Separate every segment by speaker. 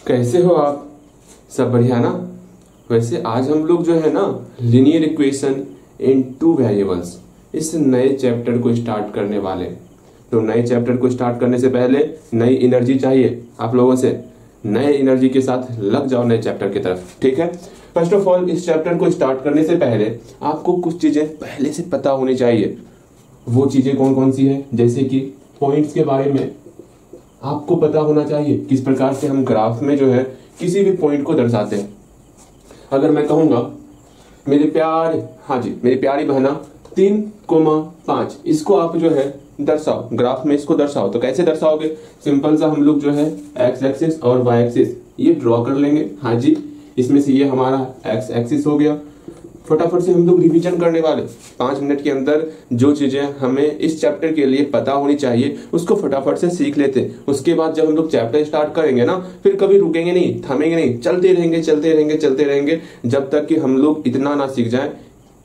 Speaker 1: कैसे हो आप? सब बढ़िया ना? वैसे आज हम लोग जो है ना linear equation in two variables इस नए चैप्टर को स्टार्ट करने वाले। तो नए चैप्टर को स्टार्ट करने से पहले नई एनर्जी चाहिए आप लोगों से। नए एनर्जी के साथ लग जाओ नए चैप्टर की तरफ, ठीक है? फर्स्ट ऑफ ऑल इस चैप्टर को स्टार्ट करने से पहले आपको कुछ चीजें पहले से पता होनी चाहिए। वो चीजें कौन कौन सी है? जैसे कि पॉइंट्स के बारे में आपको पता होना चाहिए, किस प्रकार से हम ग्राफ में जो है किसी भी पॉइंट को दर्शाते हैं। अगर मैं कहूंगा मेरे प्यारी बहना 3,5 इसको आप जो है दर्शाओ, ग्राफ में इसको दर्शाओ। तो कैसे दर्शाओगे? सिंपल सा हम लोग जो है एक्स एक्सिस और वाई एक्सिस ये ड्रॉ कर लेंगे। हाँ जी, इसमें से ये हमारा एक्स एक्सिस हो गया। फटाफट से हम लोग रिवीजन करने वाले 5 मिनट के अंदर जो चीजें हमें इस चैप्टर के लिए पता होनी चाहिए उसको फटाफट से सीख लेते हैं। उसके बाद जब हम लोग चैप्टर स्टार्ट करेंगे ना फिर कभी रुकेंगे नहीं, थमेंगे नहीं, चलते रहेंगे जब तक कि हम लोग इतना ना सीख जाए।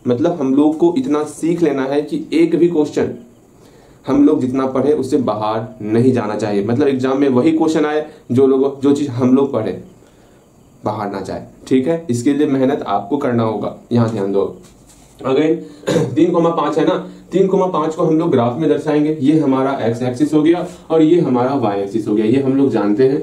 Speaker 1: मतलब हम लोग को इतना सीख लेना है कि एक भी क्वेश्चन हम लोग जितना पढ़े उससे बाहर नहीं जाना चाहिए। मतलब एग्जाम में वही क्वेश्चन आए जो चीज हम लोग पढ़े बाहर ना जाए, ठीक है? इसके लिए मेहनत आपको करना होगा। यहाँ ध्यान दो। अगेन 3,5 है ना, 3,5 को हम लोग ग्राफ में दर्शाएंगे। ये हमारा एक्स एक्सिस हो गया और ये हमारा वाई एक्सिस हो गया। ये हम लोग जानते हैं।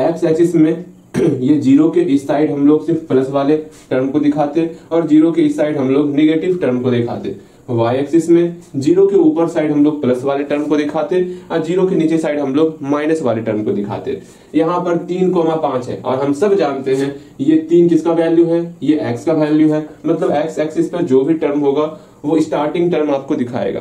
Speaker 1: एक्स एक्सिस में ये 0 के इस साइड हम लोग सिर्फ प्लस वाले टर्म को दिखाते और 0 के इस साइड हम लोग निगेटिव टर्म को दिखाते। वाई एक्सिस में 0 के ऊपर साइड हम लोग प्लस वाले टर्म को दिखाते और 0 के नीचे साइड हम लोग माइनस वाले टर्म को दिखाते। यहाँ पर 3,5 है और हम सब जानते हैं ये 3 किसका वैल्यू है? ये x का वैल्यू है। मतलब x एक्सिस पर जो भी टर्म होगा वो स्टार्टिंग टर्म आपको दिखाएगा।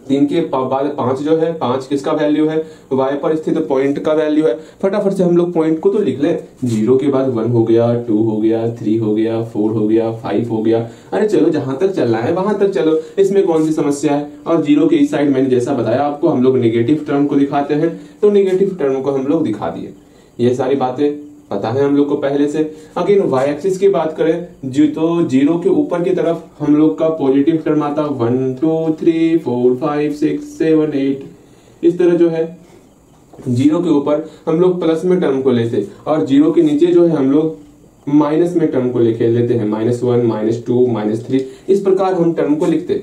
Speaker 1: 3 के बाद 5 जो है 5 किसका वैल्यू है? y पर स्थित पॉइंट का वैल्यू है। फटाफट से हम लोग पॉइंट को तो लिख ले। 0 के बाद 1 हो गया, 2 हो गया, 3 हो गया, 4 हो गया, 5 हो गया। अरे चलो जहां तक चलना है वहां तक चलो, इसमें कौन सी समस्या है? और 0 के इस साइड मैंने जैसा बताया आपको हम लोग निगेटिव टर्म को दिखाते हैं, तो निगेटिव टर्म को हम लोग दिखा दिए। ये सारी बातें पता है हम लोग को पहले से। अगेन वाई एक्सिस की बात करें तो 0 के ऊपर की तरफ हम लोग का पॉजिटिव टर्म आता 1 2 3 4 5 6 7 8। इस तरह जो है 0 के ऊपर हम लोग प्लस में टर्म को लेते और 0 के नीचे जो है हम लोग माइनस में टर्म को लेके लेते हैं, -1 -2 -3। इस प्रकार हम टर्म को लिखते।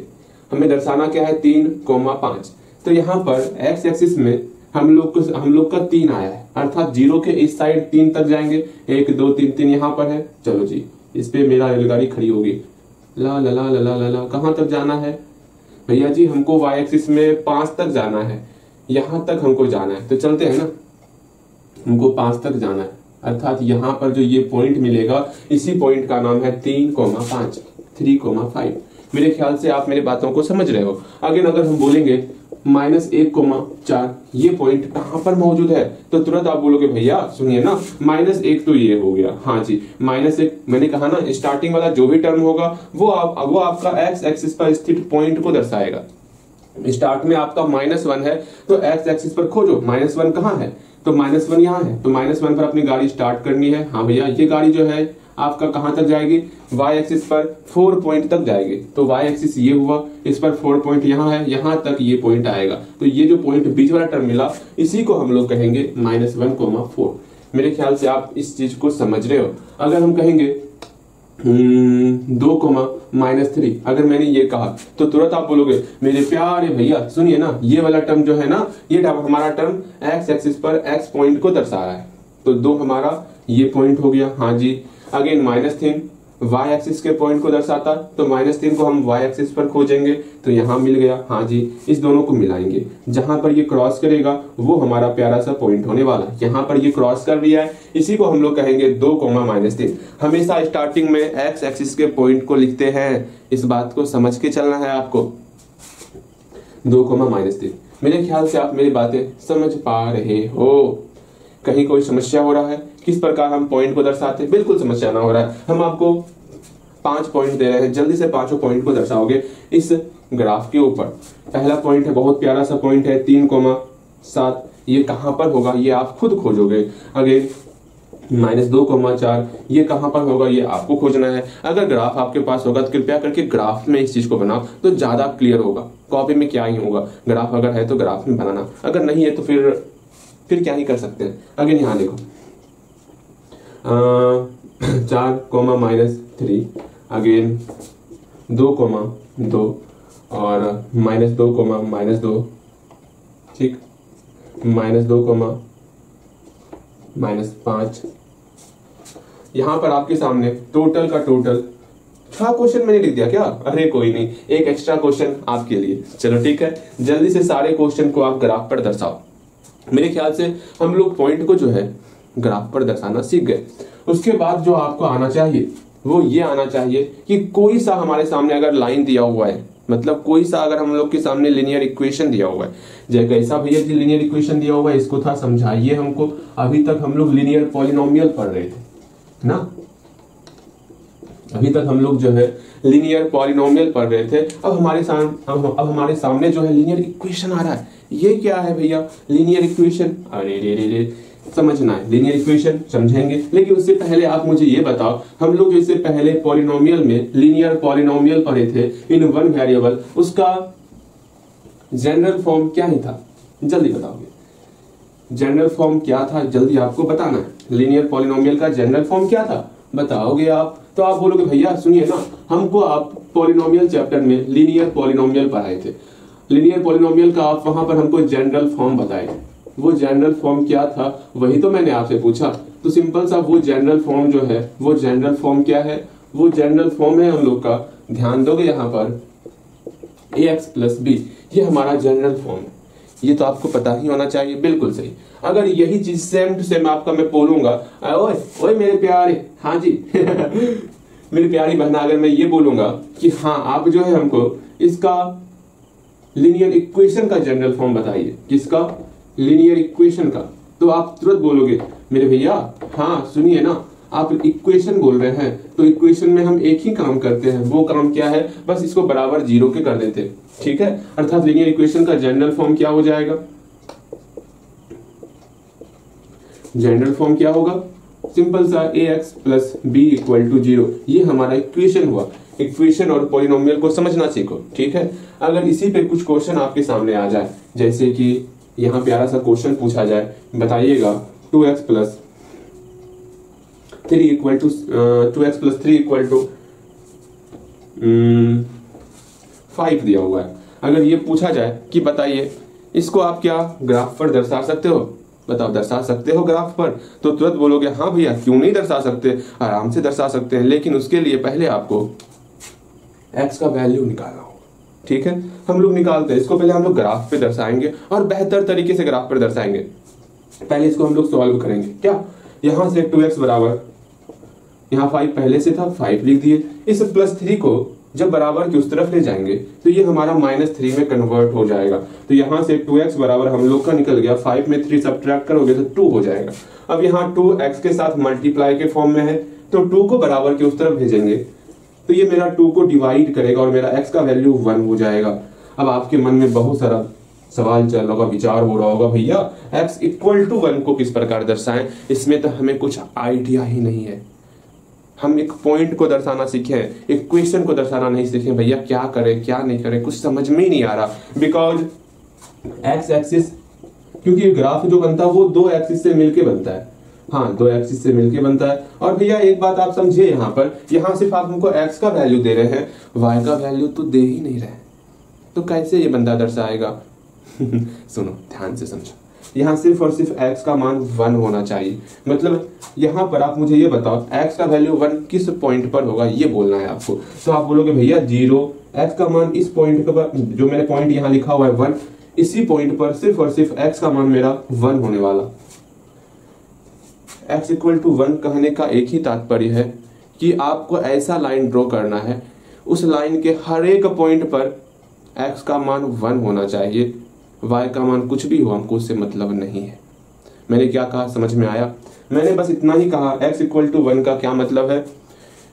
Speaker 1: हमें दर्शाना क्या है? 3,5। तो यहाँ पर एक्स एक्सिस में हम लोग का 3 आया है, अर्थात 0 के इस साइड 3 तक जाएंगे। 1 2 3 3 यहाँ पर है। चलो जी, इस पे मेरा रेलगाड़ी खड़ी होगी। ला ला ला ला ला ला कहाँ तक जाना है भैया जी? हमको वाई एक्सिस में 5 तक जाना है, यहाँ तक हमको जाना है। तो चलते हैं ना, हमको 5 तक जाना है, अर्थात यहाँ पर जो ये पॉइंट मिलेगा इसी पॉइंट का नाम है 3,5 3,5। मेरे ख्याल से आप मेरी बातों को समझ रहे हो। अगेन अगर हम बोलेंगे -1,4 ये पॉइंट कहां पर मौजूद है तो तुरंत आप बोलोगे भैया सुनिए ना, -1 तो ये हो गया। हाँ जी, -1 मैंने कहा ना स्टार्टिंग वाला जो भी टर्म होगा वो आपका एक्स एक्सिस पर स्थित पॉइंट को दर्शाएगा। स्टार्ट में आपका -1 है तो एक्स एक्सिस पर खोजो -1 कहाँ है? तो -1 यहाँ है, तो -1 पर अपनी गाड़ी स्टार्ट करनी है। हाँ भैया, ये गाड़ी जो है आपका कहां तक जाएगी? y एक्सिस पर 4 पॉइंट तक जाएगी। तो y एक्सिस ये हुआ, इस पर 4 पॉइंट यहाँ है, यहाँ तक ये पॉइंट आएगा। तो ये जो पॉइंट बीच वाला टर्म मिला इसी को हम लोग कहेंगे -1,4। मेरे ख्याल से आप इस चीज को समझ रहे हो। अगर हम कहेंगे 2,-3, अगर मैंने ये कहा तो तुरंत आप बोलोगे मेरे प्यारे भैया सुनिए ना, ये वाला टर्म जो है ना, ये हमारा टर्म एक्स एक्सिस पर एक्स पॉइंट को दर्शा रहा है। तो 2 हमारा ये पॉइंट हो गया। हाँ जी, अगेन -3 y एक्सिस के पॉइंट को दर्शाता, तो -3 को हम y एक्सिस पर खोजेंगे तो यहाँ मिल गया। हाँ जी, इस दोनों को मिलाएंगे, जहां पर ये क्रॉस करेगा वो हमारा प्यारा सा पॉइंट होने वाला है। यहाँ पर ये क्रॉस कर दिया है, इसी को हम लोग कहेंगे 2,-3। हमेशा स्टार्टिंग में x एक्सिस के पॉइंट को लिखते हैं, इस बात को समझ के चलना है आपको। 2,-3। मेरे ख्याल से आप मेरी बातें समझ पा रहे हो। कहीं कोई समस्या हो रहा है? किस प्रकार हम पॉइंट को दर्शाते हैं? बिल्कुल समस्या ना हो रहा है। हम आपको 5 पॉइंट दे रहे हैं, जल्दी से 5 पॉइंट को दर्शाओगे इस ग्राफ के ऊपर। पहला पॉइंट है, बहुत प्यारा सा पॉइंट है 3,7। ये कहां पर होगा ये आप खुद खोजोगे। अगेन -2,4 ये कहां पर होगा ये आपको खोजना है। अगर ग्राफ आपके पास होगा तो कृपया करके ग्राफ में इस चीज को बनाओ तो ज्यादा क्लियर होगा। कॉपी में क्या ही होगा, ग्राफ अगर है तो ग्राफ में बनाना, अगर नहीं है तो फिर क्या ही कर सकते हैं। अगेन यहाँ देखो 4, अगेन 2, और -2, ठीक, -2, -5। यहां पर आपके सामने टोटल का टोटल 6 क्वेश्चन मैंने लिख दिया क्या? अरे कोई नहीं, एक एक्स्ट्रा क्वेश्चन आपके लिए। चलो ठीक है, जल्दी से सारे क्वेश्चन को आप ग्राफ पर दर्शाओ। मेरे ख्याल से हम लोग पॉइंट को जो है ग्राफ पर दर्शाना सीख गए। उसके बाद जो आपको आना चाहिए वो ये आना चाहिए कि कोई सा हमारे सामने अगर लाइन दिया हुआ है, मतलब कोई सा अगर हम लोग के सामने लिनियर इक्वेशन दिया हुआ है, जैसे कैसा भैया जी लिनियर इक्वेशन दिया हुआ है, इसको था समझाइए हमको। अभी तक हम लोग लिनियर पॉलिनोमियल पढ़ रहे थे ना, अभी तक हम लोग जो है लिनियर पॉलिनोमियल पढ़ रहे थे। अब हमारे सामने जो है लिनियर इक्वेशन आ रहा है। ये क्या है भैया? Linear equation. अरे रे समझना है, लिनियर इक्वेशन समझेंगे, लेकिन उससे पहले आप मुझे ये बताओ, हम लोग जैसे पहले पॉलिनोमियल में लिनियर पॉलिनोमियल पढ़े थे इन वन वेरिएबल, उसका जनरल फॉर्म क्या ही था? जल्दी बताओगे। जनरल फॉर्म क्या था? जल्दी आपको बताना है। लिनियर पॉलिनोमियल का जनरल फॉर्म क्या था बताओगे आप? तो आप बोलोगे भैया सुनिए ना, हमको आप पॉलिनोमियल चैप्टर में लिनियर पॉलिनोमियल पढ़ाए थे, लिनियर पॉलिनोमियल का आप वहां पर हमको जनरल फॉर्म बताए। वो जनरल फॉर्म क्या था वही तो मैंने आपसे पूछा। तो सिंपल सा वो जनरल फॉर्म जो है, वो जनरल फॉर्म क्या है? वो जनरल फॉर्म है हम लोग का, ध्यान दोगे यहाँ पर, ax + b, ये हमारा जनरल फॉर्म है। ये तो आपको पता ही होना चाहिए, बिल्कुल सही। अगर यही चीज सेम टू सेम आपका मैं बोलूंगा, ओए ओए मेरे प्यारे, हाँ जी मेरी प्यारी बहना, अगर मैं ये बोलूंगा कि हाँ आप जो है हमको इसका लिनियर इक्वेशन का जनरल फॉर्म बताइए, किसका? लिनियर इक्वेशन का, तो आप तुरंत बोलोगे मेरे भैया हाँ सुनिए ना, आप इक्वेशन बोल रहे हैं तो इक्वेशन में हम एक ही काम करते हैं। वो काम क्या है? बस इसको बराबर 0 के कर देते, ठीक है। अर्थात लिनियर इक्वेशन का जनरल फॉर्म क्या हो जाएगा? जनरल फॉर्म क्या होगा? सिंपल सा ax + b = 0। ये हमारा इक्वेशन हुआ। इक्वेशन और पॉलिनोमियल को समझना सीखो, ठीक है। अगर इसी पे कुछ क्वेश्चन आपके सामने आ जाए, जैसे कि यहाँ प्यारा सा क्वेश्चन पूछा जाए, बताइएगा 2x + 3 = 5 दिया हुआ है। अगर ये पूछा जाए कि बताइए इसको आप क्या ग्राफ पर दर्शा सकते हो? बताओ, दर्शा सकते हो ग्राफ पर? तो तुरंत बोलोगे हाँ भैया क्यों नहीं दर्शा सकते, आराम से दर्शा सकते हैं। लेकिन उसके लिए पहले आपको x का वैल्यू निकालना होगा, ठीक है। हम लोग निकालते हैं इसको, पहले हम लोग ग्राफ पे दर्शाएंगे और बेहतर तरीके से ग्राफ पर दर्शाएंगे। पहले इसको हम लोग सॉल्व करेंगे। क्या? यहां से 2x बराबर, यहाँ 5 पहले से था, 5 लिख दिए। इस +3 को जब बराबर की उस तरफ ले जाएंगे तो ये हमारा -3 में कन्वर्ट हो जाएगा। तो यहाँ से 2x बराबर हम लोग का निकल गया, 5 में 3 सब्ट्रैक्ट करोगे तो 2 हो जाएगा। अब यहाँ 2x के साथ मल्टीप्लाई के फॉर्म में है, तो 2 को बराबर के उस तरफ भेजेंगे तो ये मेरा 2 को डिवाइड करेगा और मेरा x का वैल्यू 1 हो जाएगा। अब आपके मन में बहुत सारा सवाल चल रहा होगा, विचार हो रहा होगा, भैया x = 1 को किस प्रकार दर्शाएं? इसमें तो हमें कुछ आइडिया ही नहीं है। हम एक पॉइंट को दर्शाना सीखे हैं, इक्वेशन को दर्शाना नहीं सीखे। भैया क्या करें क्या नहीं करें, कुछ समझ में ही नहीं आ रहा। बिकॉज एक्स एक्सिस, क्योंकि ग्राफ जो बनता है वो 2 एक्सिस से मिलके बनता है। हाँ, 2 एक्सिस से मिलके बनता है। और भैया एक बात आप समझिए, यहाँ सिर्फ आप हमको x का वैल्यू दे रहे हैं, y का वैल्यू तो दे ही नहीं रहे, तो कैसे ये बंदा दर्शाएगा? सुनो ध्यान से समझो, यहाँ सिर्फ और सिर्फ x का मान 1 होना चाहिए। मतलब यहाँ पर आप मुझे ये बताओ x का वैल्यू 1 किस पॉइंट पर होगा, ये बोलना है आपको। तो आप बोलोगे भैया 0, x का मान इस पॉइंट पर, जो मैंने पॉइंट यहाँ लिखा हुआ है 1, इसी पॉइंट पर सिर्फ और सिर्फ x का मान मेरा 1 होने वाला। x = 1 कहने का एक ही तात्पर्य है कि आपको ऐसा लाइन ड्रॉ करना है, उस लाइन के हर एक पॉइंट पर x का मान 1 होना चाहिए, y का मान कुछ भी हो हमको उससे मतलब नहीं है। मैंने क्या कहा समझ में आया? मैंने बस इतना ही कहा। x = 1 का क्या मतलब है?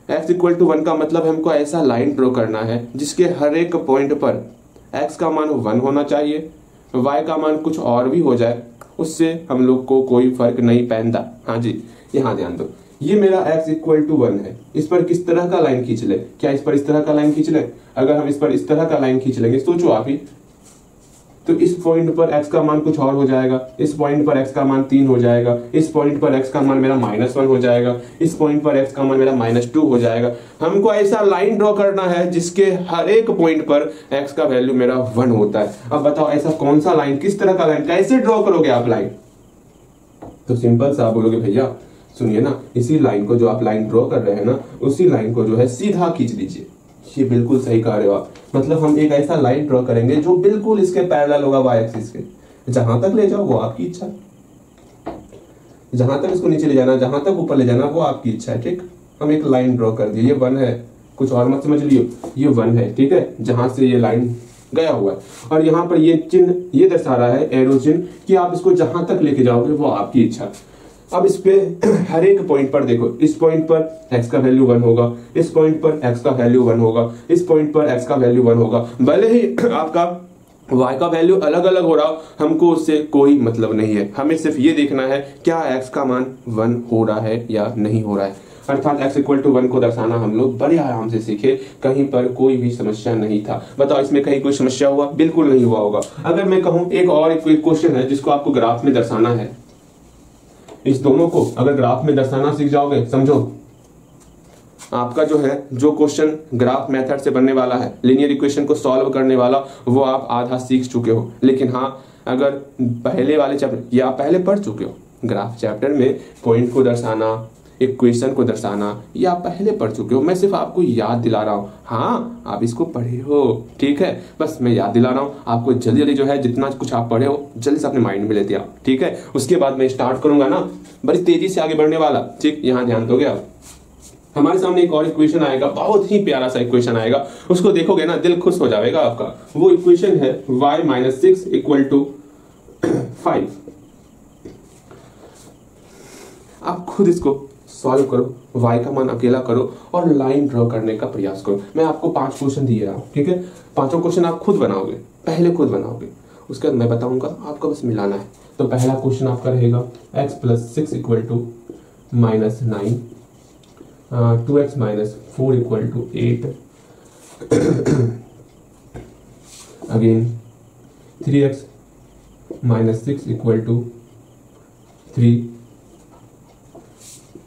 Speaker 1: x = 1 का मतलब हमको ऐसा लाइन ड्रॉ करना है जिसके हर एक पॉइंट पर x का मान 1 होना चाहिए, y का मान कुछ और भी हो जाए, उससे हम लोग को कोई फर्क नहीं पड़ता। हाँ जी, यहाँ ध्यान दो, ये मेरा x = 1 है। इस पर किस तरह का लाइन खींच ले? क्या इस पर इस तरह का लाइन खींच ले? अगर हम इस पर इस तरह का लाइन खींच लेंगे, सोचो आप ही, तो इस पॉइंट पर x का मान कुछ और हो जाएगा, इस पॉइंट पर x का मान 3 हो जाएगा, इस पॉइंट पर x का मान मेरा -1 हो जाएगा, इस पॉइंट पर x का मान मेरा -2 हो जाएगा। हमको ऐसा लाइन ड्रॉ करना है जिसके हर एक पॉइंट पर x का वैल्यू मेरा 1 होता है। अब बताओ ऐसा कौन सा लाइन, किस तरह का लाइन, कैसे ड्रॉ करोगे आप लाइन? तो सिंपल सा आप बोलोगे भैया सुनिए ना, इसी लाइन को जो आप लाइन ड्रॉ कर रहे हैं ना, उसी लाइन को जो है सीधा खींच लीजिए। ये बिल्कुल सही कह रहे हो आप। मतलब हम एक ऐसा लाइन ड्रॉ करेंगे जो बिल्कुल इसके पैरेलल होगा y एक्सिस के। जहां तक ले जाओ वो आपकी इच्छा, जहां तक इसको नीचे ले जाना, जहां तक ऊपर ले जाना वो आपकी इच्छा है। ठीक, हम एक लाइन ड्रॉ कर दिए, ये 1 है, कुछ और मत समझ लियो, ये 1 है। ठीक है, जहां से ये लाइन गया हुआ है और यहाँ पर ये चिन्ह ये दर्शा रहा है, एरो चिन्ह, कि आप इसको जहां तक लेके जाओगे वो आपकी इच्छा। अब इस पे हर एक पॉइंट पर देखो, इस पॉइंट पर x का वैल्यू 1 होगा, इस पॉइंट पर x का वैल्यू 1 होगा, इस पॉइंट पर x का वैल्यू 1 होगा। भले ही आपका y का वैल्यू अलग अलग हो रहा हो, हमको उससे कोई मतलब नहीं है। हमें सिर्फ ये देखना है क्या x का मान 1 हो रहा है या नहीं हो रहा है। अर्थात x = 1 को दर्शाना हम लोग बड़े आराम से सीखे, कहीं पर कोई भी समस्या नहीं था। बताओ इसमें कहीं कोई समस्या हुआ? बिल्कुल नहीं हुआ होगा। अगर मैं कहूं एक और क्वेश्चन है जिसको आपको ग्राफ में दर्शाना है, इस दोनों को अगर ग्राफ में दर्शाना सीख जाओगे, समझो आपका जो है जो क्वेश्चन ग्राफ मेथड से बनने वाला है, लीनियर इक्वेशन को सॉल्व करने वाला, वो आप आधा सीख चुके हो। लेकिन हाँ, अगर पहले वाले चैप्टर या पहले पढ़ चुके हो, ग्राफ चैप्टर में पॉइंट को दर्शाना, इक्वेशन को दर्शाना, या पहले पढ़ चुके हो, मैं सिर्फ आपको याद दिला रहा हूँ। हाँ, आप इसको पढ़े हो, ठीक है, बस मैं याद दिला रहा हूँ आपको। जल्दी जल्दी जो है जितना कुछ आप पढ़े हो जल्दी से अपने माइंड में लेते आप, ठीक है। उसके बाद मैं स्टार्ट करूंगा ना, बड़ी तेजी से आगे बढ़ने वाला, ठीक। यहाँ ध्यान दोगे आप। हमारे सामने एक और इक्वेशन आएगा, बहुत ही प्यारा सा इक्वेशन आएगा, उसको देखोगे ना दिल खुश हो जाएगा आपका। वो इक्वेशन है y - 6 = 5। आप खुद इसको सॉल्व करो, y का मान अकेला करो और लाइन ड्रॉ करने का प्रयास करो। मैं आपको 5 क्वेश्चन दिए रहा हूं, ठीक है। 5 क्वेश्चन आप खुद बनाओगे, पहले खुद बनाओगे, उसके बाद मैं बताऊंगा, आपको बस मिलाना है। तो पहला क्वेश्चन आपका रहेगा x + 6 = -9, 2x - 4 = 8, again 3x - 6 = 3,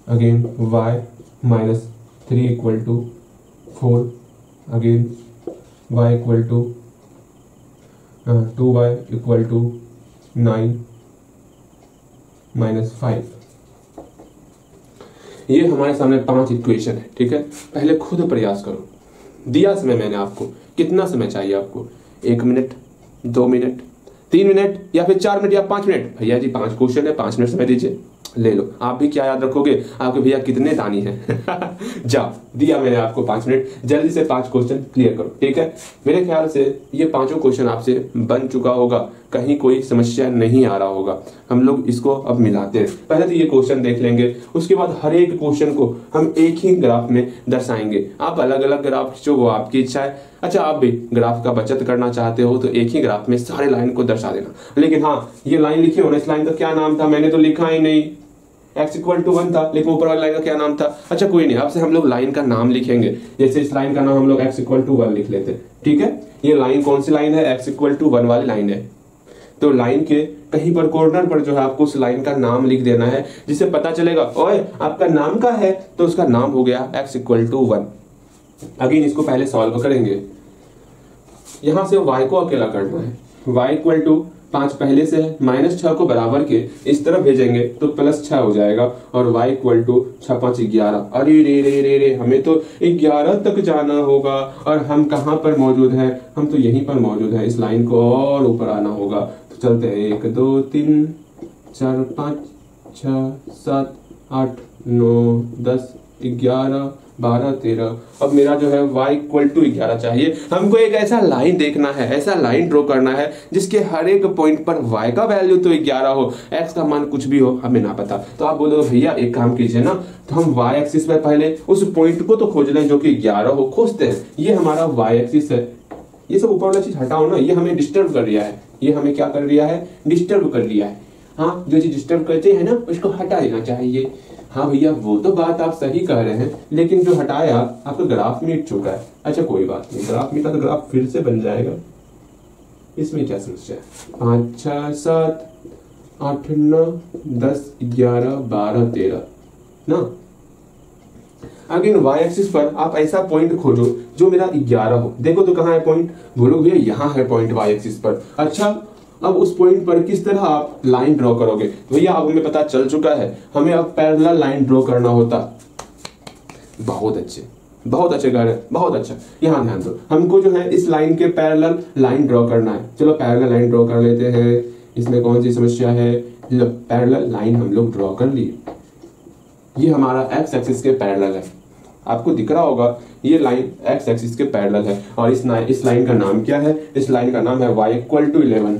Speaker 1: again y - 3 = 4, again y = 2y = 9 - 5। ये हमारे सामने 5 इक्वेशन है, ठीक है। पहले खुद प्रयास करो। दिया समय मैंने आपको, कितना समय चाहिए आपको? 1 मिनट, 2 मिनट, 3 मिनट, या फिर 4 मिनट या 5 मिनट? भैया जी 5 क्वेश्चन है, 5 मिनट समय दीजिए, ले लो। आप भी क्या याद रखोगे आपके भैया कितने दानी हैं। जाओ, दिया मैंने आपको 5 मिनट, जल्दी से 5 क्वेश्चन क्लियर करो, ठीक है। मेरे ख्याल से ये 5 क्वेश्चन आपसे बन चुका होगा, कहीं कोई समस्या नहीं आ रहा होगा। हम लोग इसको अब मिलाते हैं। पहले तो ये क्वेश्चन देख लेंगे, उसके बाद हर एक क्वेश्चन को हम एक ही ग्राफ में दर्शाएंगे। आप अलग अलग ग्राफ खींचो, वो आपकी इच्छा है। अच्छा, आप भी ग्राफ का बचत करना चाहते हो तो एक ही ग्राफ में सारे लाइन को दर्शा देना। लेकिन हाँ, ये लाइन लिखी हो ना, इस लाइन का क्या नाम था? मैंने तो लिखा ही नहीं। x = 1 था, लेकिन ऊपर वाली लाइन का क्या नाम था? अच्छा कोई नहीं, अब से हम लोग लाइन का नाम लिखेंगे। जैसे इस लाइन का नाम हम लोग x = 1 लिख लेते, ठीक है। ये लाइन कौन सी लाइन है? x = 1 वाली लाइन है। तो लाइन के कहीं पर कॉर्नर पर जो है आपको उस लाइन का नाम लिख देना है, जिससे पता चलेगा ओए आपका नाम का है, तो उसका नाम हो गया x = 1। अगेन इसको पहले सॉल्व करेंगे। यहां से y को अकेला करना है। y = 5 पहले से है, -6 को बराबर के इस तरफ भेजेंगे तो +6 हो जाएगा, और y = 6 × 5 = 11। अरे रे रे रे रे, हमें तो 11 तक जाना होगा, और हम कहाँ पर मौजूद हैं? हम तो यहीं पर मौजूद हैं। इस लाइन को और ऊपर आना होगा। तो चलते हैं, 1 2 3 4 5 6 7 8 9 10 11 12 13। अब मेरा जो है y = 11 चाहिए। हमको एक ऐसा लाइन देखना है, ऐसा लाइन ड्रॉ करना है जिसके हर एक पॉइंट पर y का वैल्यू तो 11 हो, x का मान कुछ भी हो, हमें ना पता। तो आप बोलोगे भैया एक काम कीजिए ना, तो हम y एक्सिस पर पहले उस पॉइंट को तो खोज लें जो कि 11 हो। खोजते हैं, ये हमारा y एक्सिस है। ये सब ऊपर वाला चीज हटाओ ना, ये हमें डिस्टर्ब कर रहा है। ये हमें क्या कर रहा है? डिस्टर्ब कर रहा है। हाँ, जो चीज डिस्टर्ब करते हैं ना, उसको हटा देना चाहिए। हाँ भैया, वो तो बात आप सही कह रहे हैं, लेकिन जो हटाया आपका ग्राफ मिट चुका है। अच्छा कोई बात नहीं, ग्राफ मिटा तो ग्राफ फिर से बन जाएगा। इसमें क्या समस्या है? 5 6 7 8 9 10 11 12 13 ना। अगेन वाई एक्सिस पर आप ऐसा पॉइंट खोजो जो मेरा 11 हो। देखो तो कहाँ है पॉइंट? बोलोगे भैया यहाँ है पॉइंट वाई एक्सिस पर। अच्छा, अब उस पॉइंट पर किस तरह आप लाइन ड्रॉ करोगे? भैया अब हमें पता चल चुका है, हमें अब पैरेलल लाइन ड्रॉ करना होता। बहुत अच्छे, बहुत अच्छे कर रहे हैं, बहुत अच्छा। यहाँ ध्यान दो, हमको जो है इस लाइन के पैरेलल लाइन ड्रॉ करना है। चलो पैरेलल लाइन ड्रॉ कर लेते हैं। इसमें कौन सी समस्या है? पैरेलल लाइन हम लोग ड्रॉ कर लिए। ये हमारा एक्स एक्सिस के पैरेलल है, आपको दिख रहा होगा ये लाइन एक्स एक्सिस के पैरेलल है। और इस लाइन का नाम क्या है? इस लाइन का नाम है y = 11।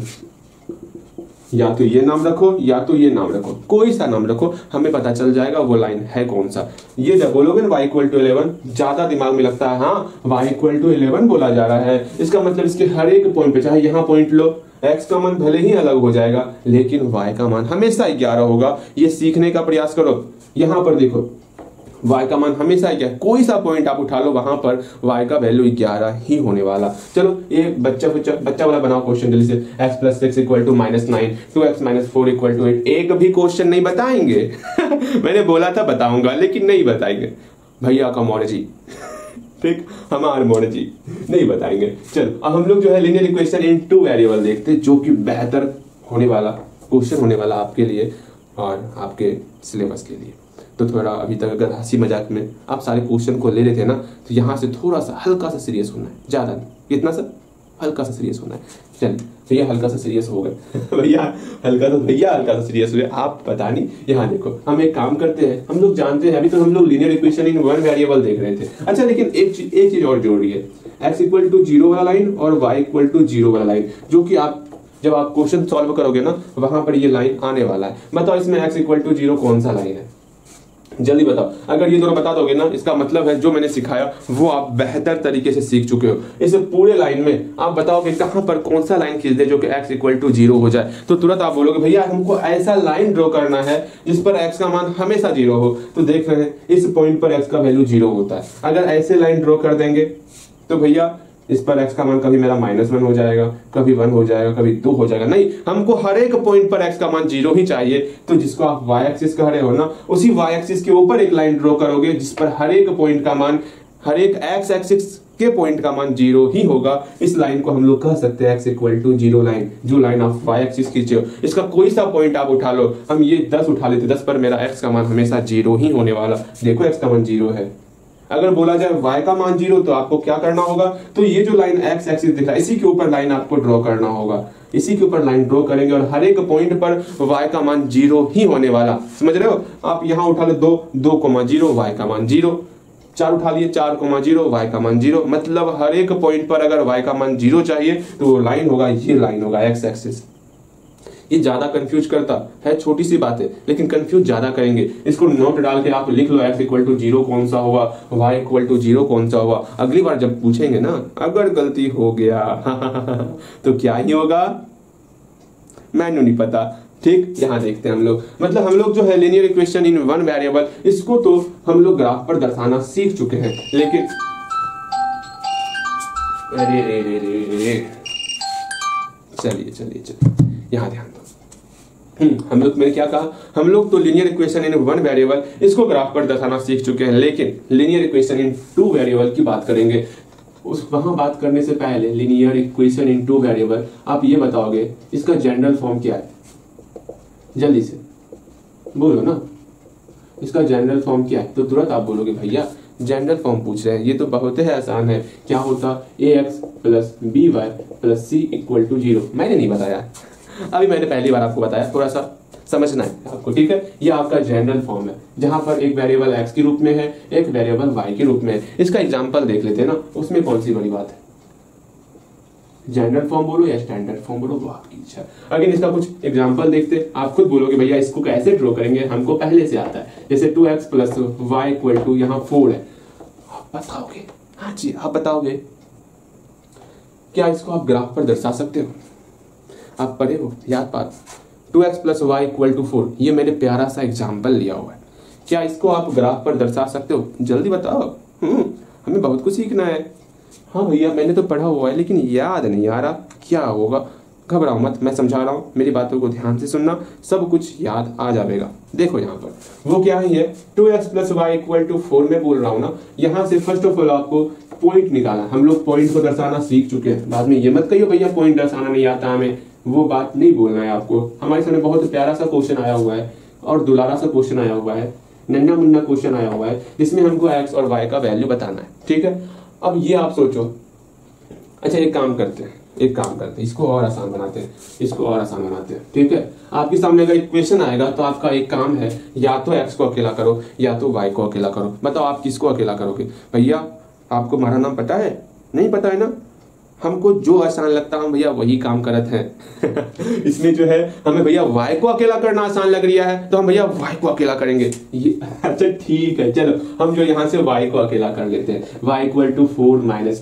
Speaker 1: या तो ये नाम रखो या तो ये नाम रखो, कोई सा नाम रखो, हमें पता चल जाएगा वो लाइन है कौन सा। ये जब बोलोगे ना y = 11, ज्यादा दिमाग में लगता है हाँ y = 11 बोला जा रहा है, इसका मतलब इसके हर एक पॉइंट पे, चाहे यहाँ पॉइंट लो, x का मान भले ही अलग हो जाएगा लेकिन y का मान हमेशा 11 होगा। ये सीखने का प्रयास करो। यहाँ पर देखो y का मान हमेशा क्या, कोई सा पॉइंट आप उठा लो वहां पर y का वैल्यू 11 ही होने वाला। चलो ये बच्चा वाला बनाओ क्वेश्चन जल्दी से। x + 6 = -9, 2x - 4 = 8। एक भी क्वेश्चन नहीं बताएंगे मैंने बोला था बताऊंगा लेकिन नहीं बताएंगे, भैया का मौर्जी ठीक, हमारे मौर्जी नहीं बताएंगे। चलो अब हम लोग जो है लीनियर इक्वेशन इन 2 वेरिएबल देखते हैं, जो कि बेहतर होने वाला क्वेश्चन होने वाला आपके लिए और आपके सिलेबस के लिए। तो थोड़ा अभी तक अगर हंसी मजाक में आप सारे क्वेश्चन को ले रहे थे ना, तो यहाँ से थोड़ा सा हल्का सा सीरियस होना है, ज्यादा नहीं, कितना सा हल्का सा सीरियस होना है। चलिए भैया हल्का सा सीरियस हो गए भैया हल्का सा सीरियस हुए आप, पता नहीं। यहाँ देखो हम एक काम करते हैं, हम लोग जानते हैं अभी तो हम लोग लीनियर इक्वेशन इन 1 वेरिएबल देख रहे थे। अच्छा लेकिन एक चीज और जोड़ी है, x = 0 वाला लाइन और y = 0 वाला लाइन, जो कि आप जब आप क्वेश्चन सॉल्व करोगे ना वहां पर ये लाइन आने वाला है। बताओ इसमें x = 0 कौन सा लाइन है? जल्दी बताओ। अगर ये दोनों बता दोगे ना, इसका मतलब है जो मैंने सिखाया वो आप बेहतर तरीके से सीख चुके हो। इस पूरे लाइन में आप बताओगे कहां पर कौन सा लाइन खींच दे जो कि x = 0 हो जाए, तो तुरंत आप बोलोगे भैया हमको ऐसा लाइन ड्रॉ करना है जिस पर x का मान हमेशा 0 हो। तो देख रहे हैं इस पॉइंट पर x का वैल्यू 0 होता है। अगर ऐसे लाइन ड्रॉ कर देंगे तो भैया इस पर x का मान कभी मेरा -1 हो जाएगा, कभी 1 हो जाएगा, कभी 2 हो जाएगा। नहीं, हमको हर एक पॉइंट पर x का मान 0 ही चाहिए। तो जिसको आप y एक्सिस कह रहे हो ना, उसी y एक्सिस के ऊपर एक लाइन ड्रॉ करोगे जिस पर हर एक पॉइंट का मान, हर एक x एक्सिस के पॉइंट का मान 0 ही होगा। इस लाइन को हम लोग कह सकते हैं x = 0 लाइन, जो लाइन आप y एक्सिस खींचे हो। इसका कोई सा पॉइंट आप उठा लो, हम ये 10 उठा लेते, 10 पर मेरा x का मान हमेशा 0 ही होने वाला। देखो x का मान 0 है। अगर बोला जाए y का मान 0 तो आपको क्या करना होगा? तो ये जो लाइन x एक्सिस दिख रहा है इसी के ऊपर लाइन आपको ड्रॉ करना होगा। इसी के ऊपर लाइन ड्रॉ करेंगे और हर एक पॉइंट पर y का मान 0 ही होने वाला। समझ रहे हो? आप यहाँ उठा लो 2,0 y का मान 0, 4 उठा लिए 4,0 y का मान 0। मतलब हर एक पॉइंट पर अगर y का मान 0 चाहिए तो वो लाइन होगा, ये लाइन होगा x एक्सिस। ये ज्यादा कंफ्यूज करता है, छोटी सी बात है लेकिन कंफ्यूज ज्यादा करेंगे। इसको नोट डाल के आप लिख लो x = 0 कौन सा होगा, y = 0 कौन सा होगा। अगली बार जब पूछेंगे ना, अगर गलती हो गया तो क्या ही होगा मैंने नहीं पता। ठीक, यहाँ देखते हैं हम लोग, मतलब हम लोग जो है लीनियर इक्वेशन इन 1 वेरिएबल, इसको तो हम लोग ग्राफ पर दर्शाना सीख चुके हैं। लेकिन अरे चलिए यहाँ ध्यान दो। हम लोग मैंने क्या कहा, हम लोग तो लीनियर इक्वेशन इन 1 वेरिएबल इसको ग्राफ पर दर्शाना सीख चुके हैं, लेकिन लीनियर इक्वेशन इन 2 वेरिएबल की बात करेंगे। वहां बात करने से पहले लीनियर इक्वेशन इन 2 वेरिएबल, आप ये बताओगे इसका जनरल फॉर्म क्या है? जल्दी से बोलो ना, इसका जनरल फॉर्म क्या है? तो तुरंत आप बोलोगे भैया जनरल फॉर्म पूछ रहे हैं, ये तो बहुत ही आसान है। क्या होता? ax + by + c = 0। मैंने नहीं बताया, अभी मैंने पहली बार आपको बताया, थोड़ा सा समझना है आपको, ठीक है? ये आपका जनरल फॉर्म है, जहां पर एक वेरिएबल x के रूप में है, एक वेरिएबल y के रूप में है। इसका एग्जांपल देख लेते हैं ना, उसमें कौन सी बड़ी बात है? जनरल फॉर्म बोलो या स्टैंडर्ड फॉर्म बोलो, वो आपकी इच्छा। अगर इसका कुछ एग्जांपल देखते, आप खुद बोलोगे भैया इसको कैसे ड्रॉ करेंगे, हमको पहले से आता है। जैसे 2x + y = यहाँ 4 है, आप बताओगे? हाँ जी, आप बताओगे क्या इसको आप ग्राफ पर दर्शा सकते हो? आप पढ़े हो, याद बात। 2x + y = 4, ये मैंने प्यारा सा एग्जाम्पल लिया हुआ है। क्या इसको आप ग्राफ पर दर्शा सकते हो? जल्दी बताओ, हमें बहुत कुछ सीखना है। हाँ भैया मैंने तो पढ़ा हुआ है लेकिन याद नहीं आ रहा, क्या होगा? घबराओ मत, मैं समझा रहा हूँ, मेरी बातों को ध्यान से सुनना, सब कुछ याद आ जाएगा। देखो यहाँ पर वो क्या ही है, 2x + y = 4 में बोल रहा हूँ ना। यहाँ से फर्स्ट ऑफ ऑल आपको पॉइंट निकालना। हम लोग पॉइंट को दर्शाना सीख चुके हैं, बाद में ये मत कहियो भैया पॉइंट दर्शाना नहीं आता हमें, वो बात नहीं बोलना है आपको। हमारे सामने बहुत प्यारा सा क्वेश्चन आया हुआ है और दुलारा सा क्वेश्चन आया हुआ है, नन्ना मुन्ना क्वेश्चन आया हुआ है, जिसमें हमको x और y का वैल्यू बताना है, ठीक है। अब ये आप सोचो, अच्छा एक काम करते हैं, इसको और आसान बनाते हैं, ठीक है। आपके सामने अगर इक्वेशन आएगा तो आपका एक काम है, या तो x को अकेला करो या तो y को अकेला करो। बताओ आप किसको अकेला करोगे? भैया आपको हमारा नाम पता है? नहीं पता है ना? हमको जो आसान लगता है हम भैया वही काम करते हैं। इसमें जो है हमें भैया y को अकेला करना आसान लग रहा है तो हम भैया y को अकेला करेंगे। ये अच्छा ठीक है, चलो हम जो यहाँ से y को अकेला कर लेते हैं। y = 4 -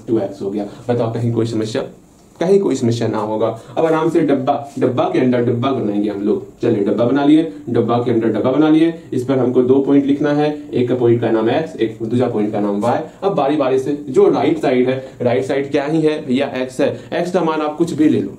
Speaker 1: 2x हो गया। बताओ कहीं कोई समस्या ना होगा। अब आराम से डब्बा के अंदर डब्बा बनाएंगे हम लोग। चलिए डब्बा बना लिए, डब्बा के अंदर डब्बा बना लिए। इस पर हमको 2 पॉइंट लिखना है, एक का पॉइंट का नाम x, एक दूसरा पॉइंट का नाम y। अब बारी बारी से जो राइट साइड क्या ही है भैया, x है। x का मान आप कुछ भी ले लो,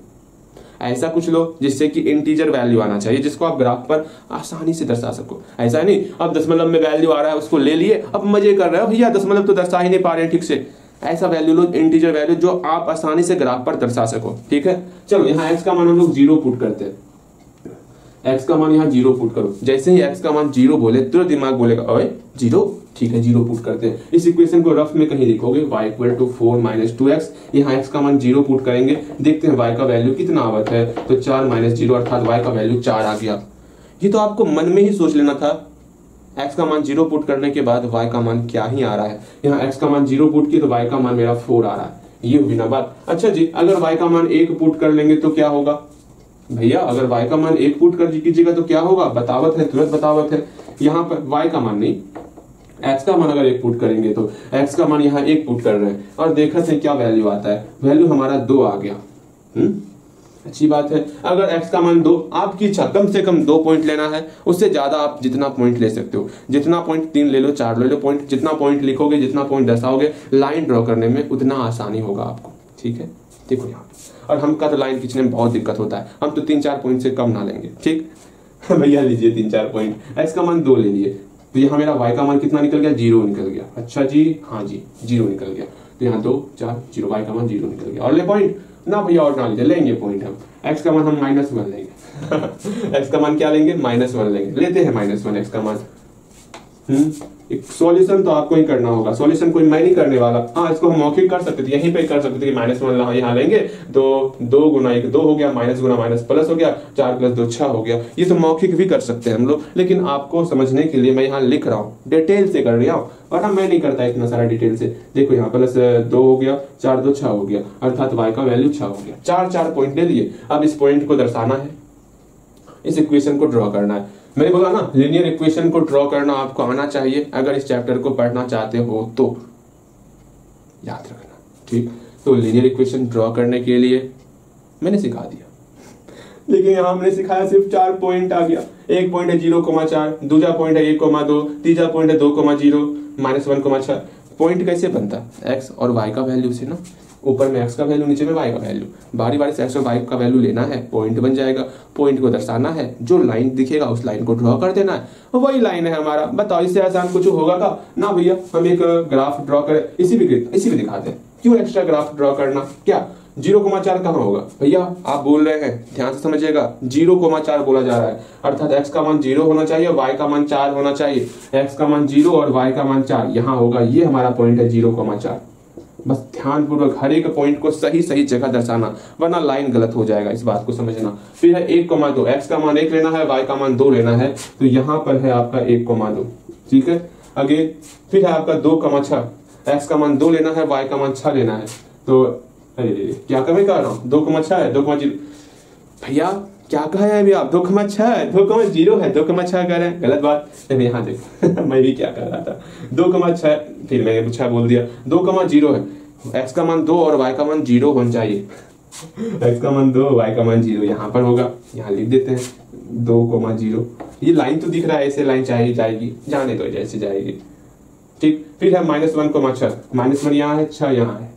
Speaker 1: ऐसा कुछ लो जिससे कि इंटीजर वैल्यू आना चाहिए, जिसको आप ग्राफ पर आसानी से दर्शा सको। ऐसा नहीं अब दशमलव में वैल्यू आ रहा है उसको ले लिए, अब मजे कर रहे हो भैया दशमलव तो दर्शा ही नहीं पा रहे हैं ठीक से। ऐसा वैल्यू लो, इंटीजर वैल्यू जो आप आसानी से ग्राफ पर दर्शा सको, ठीक है। चलो यहाँ x का मान हम लोग 0 पुट करते हैं। x का मान यहाँ 0 पुट करो। जैसे ही x का मान 0 बोले तो दिमाग बोलेगा ओए 0, ठीक है 0 पुट करते हैं। इस इक्वेशन को रफ में कहीं लिखोगे, y = 4 - 2x। यहाँ x का मान 0 पुट करेंगे, देखते हैं y का वैल्यू कितना आवत है। तो 4 - 0 अर्थात y का वैल्यू 4 आ गया। ये तो आपको मन में ही सोच लेना था। x का मान 0 पुट करने के बाद y का मान क्या ही आ रहा है। यहाँ x का मान 0 पुट किया तो y का मान मेरा 4 आ रहा है। ये हुई ना बात। अच्छा जी, अगर y का मान 1 पुट कर लेंगे तो क्या होगा? भैया अगर y का मान 1 पुट कर कीजिएगा तो क्या होगा? बतावत है, तुरंत बतावत है। यहाँ पर y का मान नहीं, x का मान अगर 1 पुट करेंगे तो x का मान यहाँ 1 पुट कर रहे हैं और देखा थे क्या वैल्यू आता है। वैल्यू हमारा 2 आ गया। अच्छी बात है। अगर x का मान 2, आपकी इच्छा कम से कम 2 पॉइंट लेना है, उससे ज्यादा आप जितना पॉइंट ले सकते हो। जितना पॉइंट 3 ले लो, 4 ले लो पॉइंट, जितना पॉइंट लिखोगे, जितना पॉइंट दर्शाओगे, लाइन ड्रॉ करने में उतना आसानी होगा आपको, ठीक है। देखो यहाँ और हमका तो लाइन खींचने में बहुत दिक्कत होता है, हम तो 3-4 पॉइंट से कम ना लेंगे, ठीक। भैया लीजिए 3-4 पॉइंट। x का मान 2 ले लिए तो यहाँ मेरा y का मान कितना निकल गया? 0 निकल गया। अच्छा जी, हाँ जी 0 निकल गया। तो यहाँ 2 4 0, y का मान 0 निकल गया। और ले पॉइंट ना भैया, और ना लीजिए, लेंगे पॉइंट हम। x का मान हम -1 लेंगे। x का मान क्या लेंगे? -1 लेंगे। लेते हैं -1 x का मान। एक सॉल्यूशन तो आपको ही करना होगा, सॉल्यूशन कोई मैं नहीं करने वाला। हाँ इसको हम मौखिक कर सकते थे, यहीं पे कर सकते थे कि -1 यहाँ लेंगे तो 2 × 1 2 हो गया, माइनस गुना माइनस प्लस हो गया, 4 + 2 6 हो गया। ये तो मौखिक भी कर सकते हैं हम लोग, लेकिन आपको समझने के लिए मैं यहाँ लिख रहा हूँ, डिटेल से कर रहा हूँ। और मैं नहीं करता इतना सारा डिटेल से। देखो यहाँ +2 हो गया, 4 2 6 हो गया, अर्थात y का वैल्यू 6 हो गया। 4 पॉइंट ले लिए। अब इस पॉइंट को दर्शाना है, इस इक्वेशन को ड्रॉ करना है। मैंने बोला ना लीनियर इक्वेशन को ड्रॉ करना आपको आना चाहिए अगर इस चैप्टर को पढ़ना चाहते हो तो, याद रखना, ठीक। तो लीनियर इक्वेशन ड्रॉ करने के लिए मैंने सिखा दिया, लेकिन यहाँ हमने सिखाया सिर्फ 4 पॉइंट आ गया। एक पॉइंट है 0,4, दूसरा पॉइंट है 1,2, तीसरा पॉइंट है 2,0, -1,6। पॉइंट कैसे बनता? x और y का वैल्यू से ना, ऊपर में x का वैल्यू, नीचे में y का वैल्यू। बारी बारी से x और y का वैल्यू लेना है, पॉइंट बन जाएगा। पॉइंट को दर्शाना है, जो लाइन दिखेगा उस लाइन को ड्रॉ कर देना है, वही लाइन है हमारा। बताओ इससे आसान कुछ होगा का? ना भैया, हम एक ग्राफ ड्रॉ करें, इसी भी दिखाते हैं। क्यों एक्स्ट्रा ग्राफ ड्रॉ करना? क्या 0,4 कहाँ होगा? भैया आप बोल रहे हैं, ध्यान से समझिएगा, 0,4 बोला जा रहा है, अर्थात x का मान 0 होना चाहिए, y का मान 4 होना चाहिए। x का मान 0 और y का मान 4 यहाँ होगा, ये हमारा पॉइंट है 0,4। बस ध्यान पूर्वक हर एक पॉइंट को सही सही जगह दर्शाना, वरना लाइन गलत हो जाएगा, इस बात को समझना। फिर है 1,2, x का मान 1 लेना है, y का मान 2 लेना है, तो यहाँ पर है आपका 1,2, ठीक है। आगे फिर है आपका 2,6, x का मान 2 लेना है, y का मान 6 लेना है। तो अरे क्या कमी कर रहा हूँ, 2,6 है, 2,0। भैया क्या कहा है अभी आप? 2,6 है, 2,0 है, 2,6 कह रहे हैं, गलत बात। यहाँ देखो मैं भी क्या कर रहा था, 2,6, फिर मैंने पूछा बोल दिया, 2,0 है। x का मान 2 और y का मान 0 होना चाहिए। x का मान 2, y का मान 0 यहाँ पर होगा, यहाँ लिख देते हैं 2,0। ये लाइन तो दिख रहा है, ऐसे लाइन चाहिए जाएगी, जाने दो जैसे जाएगी, ठीक। फिर है -1,6, -1 यहाँ है, 6 यहाँ है,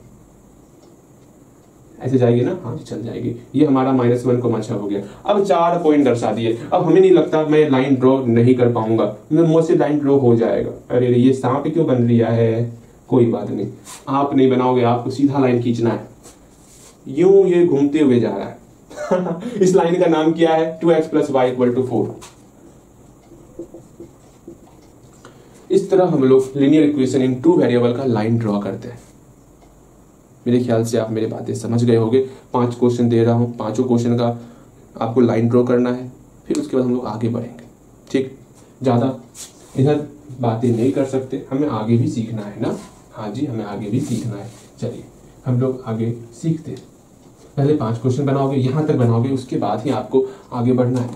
Speaker 1: ऐसे जाएगी ना, हाँ चल जाएगी। ये हमारा -1 को अच्छा हो गया। अब 4 पॉइंट दर्शा दिए। अब हमें नहीं लगता मैं लाइन ड्रॉ नहीं कर पाऊंगा, मैं मुझसे लाइन ड्रॉ हो जाएगा। अरे ये सांप क्यों बन रिया है, कोई बात नहीं, आप नहीं बनाओगे, आपको सीधा लाइन खींचना है। यूं ये घूमते हुए जा रहा है। इस लाइन का नाम क्या है, 2x + y = 4। इस तरह हम लोग लीनियर इक्वेशन इन 2 वेरिएबल का लाइन ड्रॉ करते हैं। मेरे ख्याल से आप मेरी बातें समझ गए होंगे। 5 क्वेश्चन दे रहा हूं, 5 क्वेश्चन का आपको लाइन ड्रॉ करना है, फिर उसके बाद हम लोग आगे बढ़ेंगे। ठीक, ज्यादा इधर बातें नहीं कर सकते, हमें आगे भी सीखना है ना। हाँ जी, हमें आगे भी सीखना है। चलिए हम लोग आगे सीखते हैं। पहले 5 क्वेश्चन बनाओगे, यहां तक बनाओगे, उसके बाद ही आपको आगे बढ़ना है।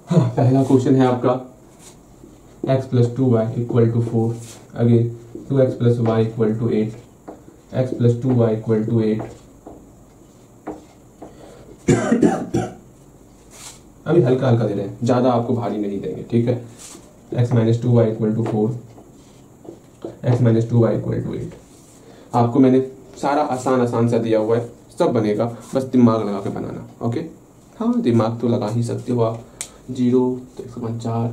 Speaker 1: हाँ, पहला क्वेश्चन है आपका x + 2y = 4। Again 2x + y = 8, x + 2y = 8। अभी हल्का हल्का दे रहे हैं, ज्यादा आपको भारी नहीं देंगे, ठीक है। x - 2y = 4, x - 2y = 8। आपको मैंने सारा आसान सा दिया हुआ है, सब बनेगा, बस दिमाग लगा के बनाना। ओके, हाँ दिमाग तो लगा ही सकते हो आप। 0 तो 1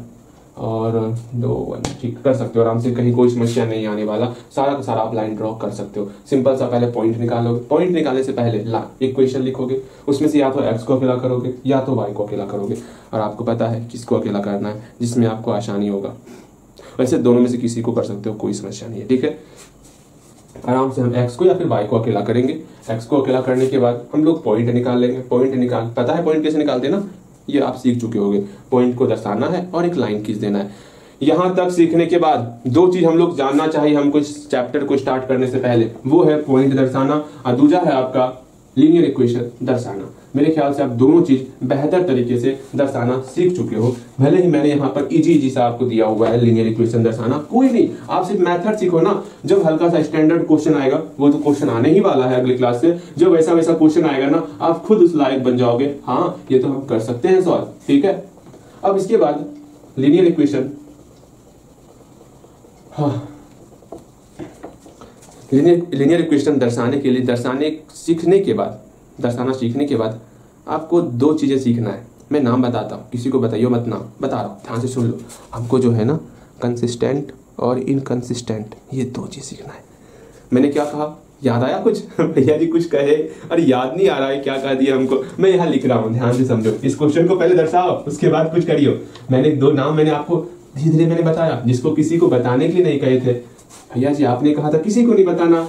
Speaker 1: और 2 1, ठीक कर सकते हो आराम से, कहीं कोई समस्या नहीं आने वाला। सारा का सारा आप लाइन ड्रॉ कर सकते हो। सिंपल सा पहले पॉइंट निकालोगे, पॉइंट निकालने से पहले इक्वेशन लिखोगे, उसमें से या तो x को अकेला करोगे या तो y को अकेला करोगे, और आपको पता है किसको अकेला करना है जिसमें आपको आसानी होगा। वैसे दोनों में से किसी को कर सकते हो, कोई समस्या नहीं है, ठीक है। आराम से हम x को या फिर y को अकेला करेंगे। x को अकेला करने के बाद हम लोग पॉइंट निकाल लेंगे। पता है पॉइंट कैसे निकालते हैं ना, ये आप सीख चुके होंगे। पॉइंट को दर्शाना है और एक लाइन खींच देना है। यहां तक सीखने के बाद 2 चीज हम लोग जानना चाहिए हमको इस चैप्टर को स्टार्ट करने से पहले, वो है पॉइंट दर्शाना और दूसरा है आपका लीनियर इक्वेशन दर्शाना। मेरे ख्याल से आप दोनों चीज बेहतर तरीके से दर्शाना सीख चुके हो। भले ही मैंने यहाँ पर इजी सा आपको दिया हुआ है लीनियर इक्वेशन दर्शाना, कोई नहीं, आप सिर्फ मेथड सीखो ना। जब हल्का सा स्टैंडर्ड क्वेश्चन आएगा, वो तो क्वेश्चन आने ही वाला है अगली क्लास से, जब वैसा क्वेश्चन आएगा ना, आप खुद उस लायक बन जाओगे, हाँ ये तो हम कर सकते हैं सॉल्व, ठीक है। अब इसके बाद लीनियर इक्वेशन, हाँ लीनियर इक्वेशन दर्शाना सीखने के बाद आपको 2 चीजें सीखना है। मैं नाम बताता हूँ, किसी को बताइयो मत नाम, बता रहा हूँ, ध्यान से सुन लो। हमको जो है ना कंसिस्टेंट और इनकंसिस्टेंट, ये 2 चीज सीखना है। मैंने क्या कहा, याद आया कुछ? भैया जी कुछ कहे, अरे याद नहीं आ रहा है क्या कह दिया हमको। मैं यहाँ लिख रहा हूँ, ध्यान से समझो। इस क्वेश्चन को पहले दर्शाओ, उसके बाद कुछ करियो। मैंने 2 नाम मैंने आपको धीरे धीरे मैंने बताया, जिसको किसी को बताने के लिए नहीं कहे थे। भैया जी आपने कहा था किसी को नहीं बताना,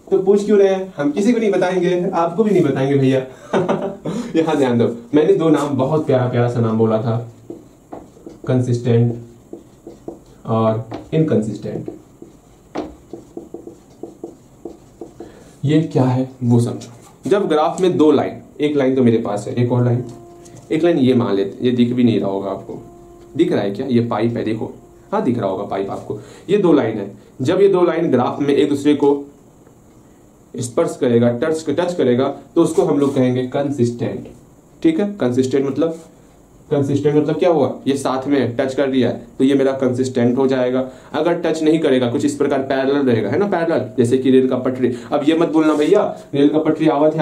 Speaker 1: तो पूछ क्यों रहे हैं? हम किसी को नहीं बताएंगे, आपको भी नहीं बताएंगे भैया। यहाँ ध्यान दो, मैंने 2 नाम, बहुत प्यारा प्यारा सा नाम बोला था, कंसिस्टेंट और इनकंसिस्टेंट। ये क्या है वो समझो। जब ग्राफ में 2 लाइन, एक लाइन तो मेरे पास है, एक और लाइन, एक लाइन ये मान लेते, ये दिख भी नहीं रहा होगा आपको, दिख रहा है क्या? ये पाइप है, देखो, हाँ दिख रहा होगा पाइप आपको। ये 2 लाइन है, जब ये 2 लाइन ग्राफ में एक दूसरे को स्पर्श करेगा, टच करेगा, तो उसको हम लोग कहेंगे कंसिस्टेंट, ठीक है। कंसिस्टेंट मतलब क्या हुआ, ये साथ में टच कर दिया है तो ये मेरा कंसिस्टेंट हो जाएगा। अगर टच नहीं करेगा, कुछ इस प्रकार पैरेलल रहेगा, है ना, पैरेलल, जैसे कि रेल का पटरी। अब ये मत बोलना भैया रेल का पटरी आवत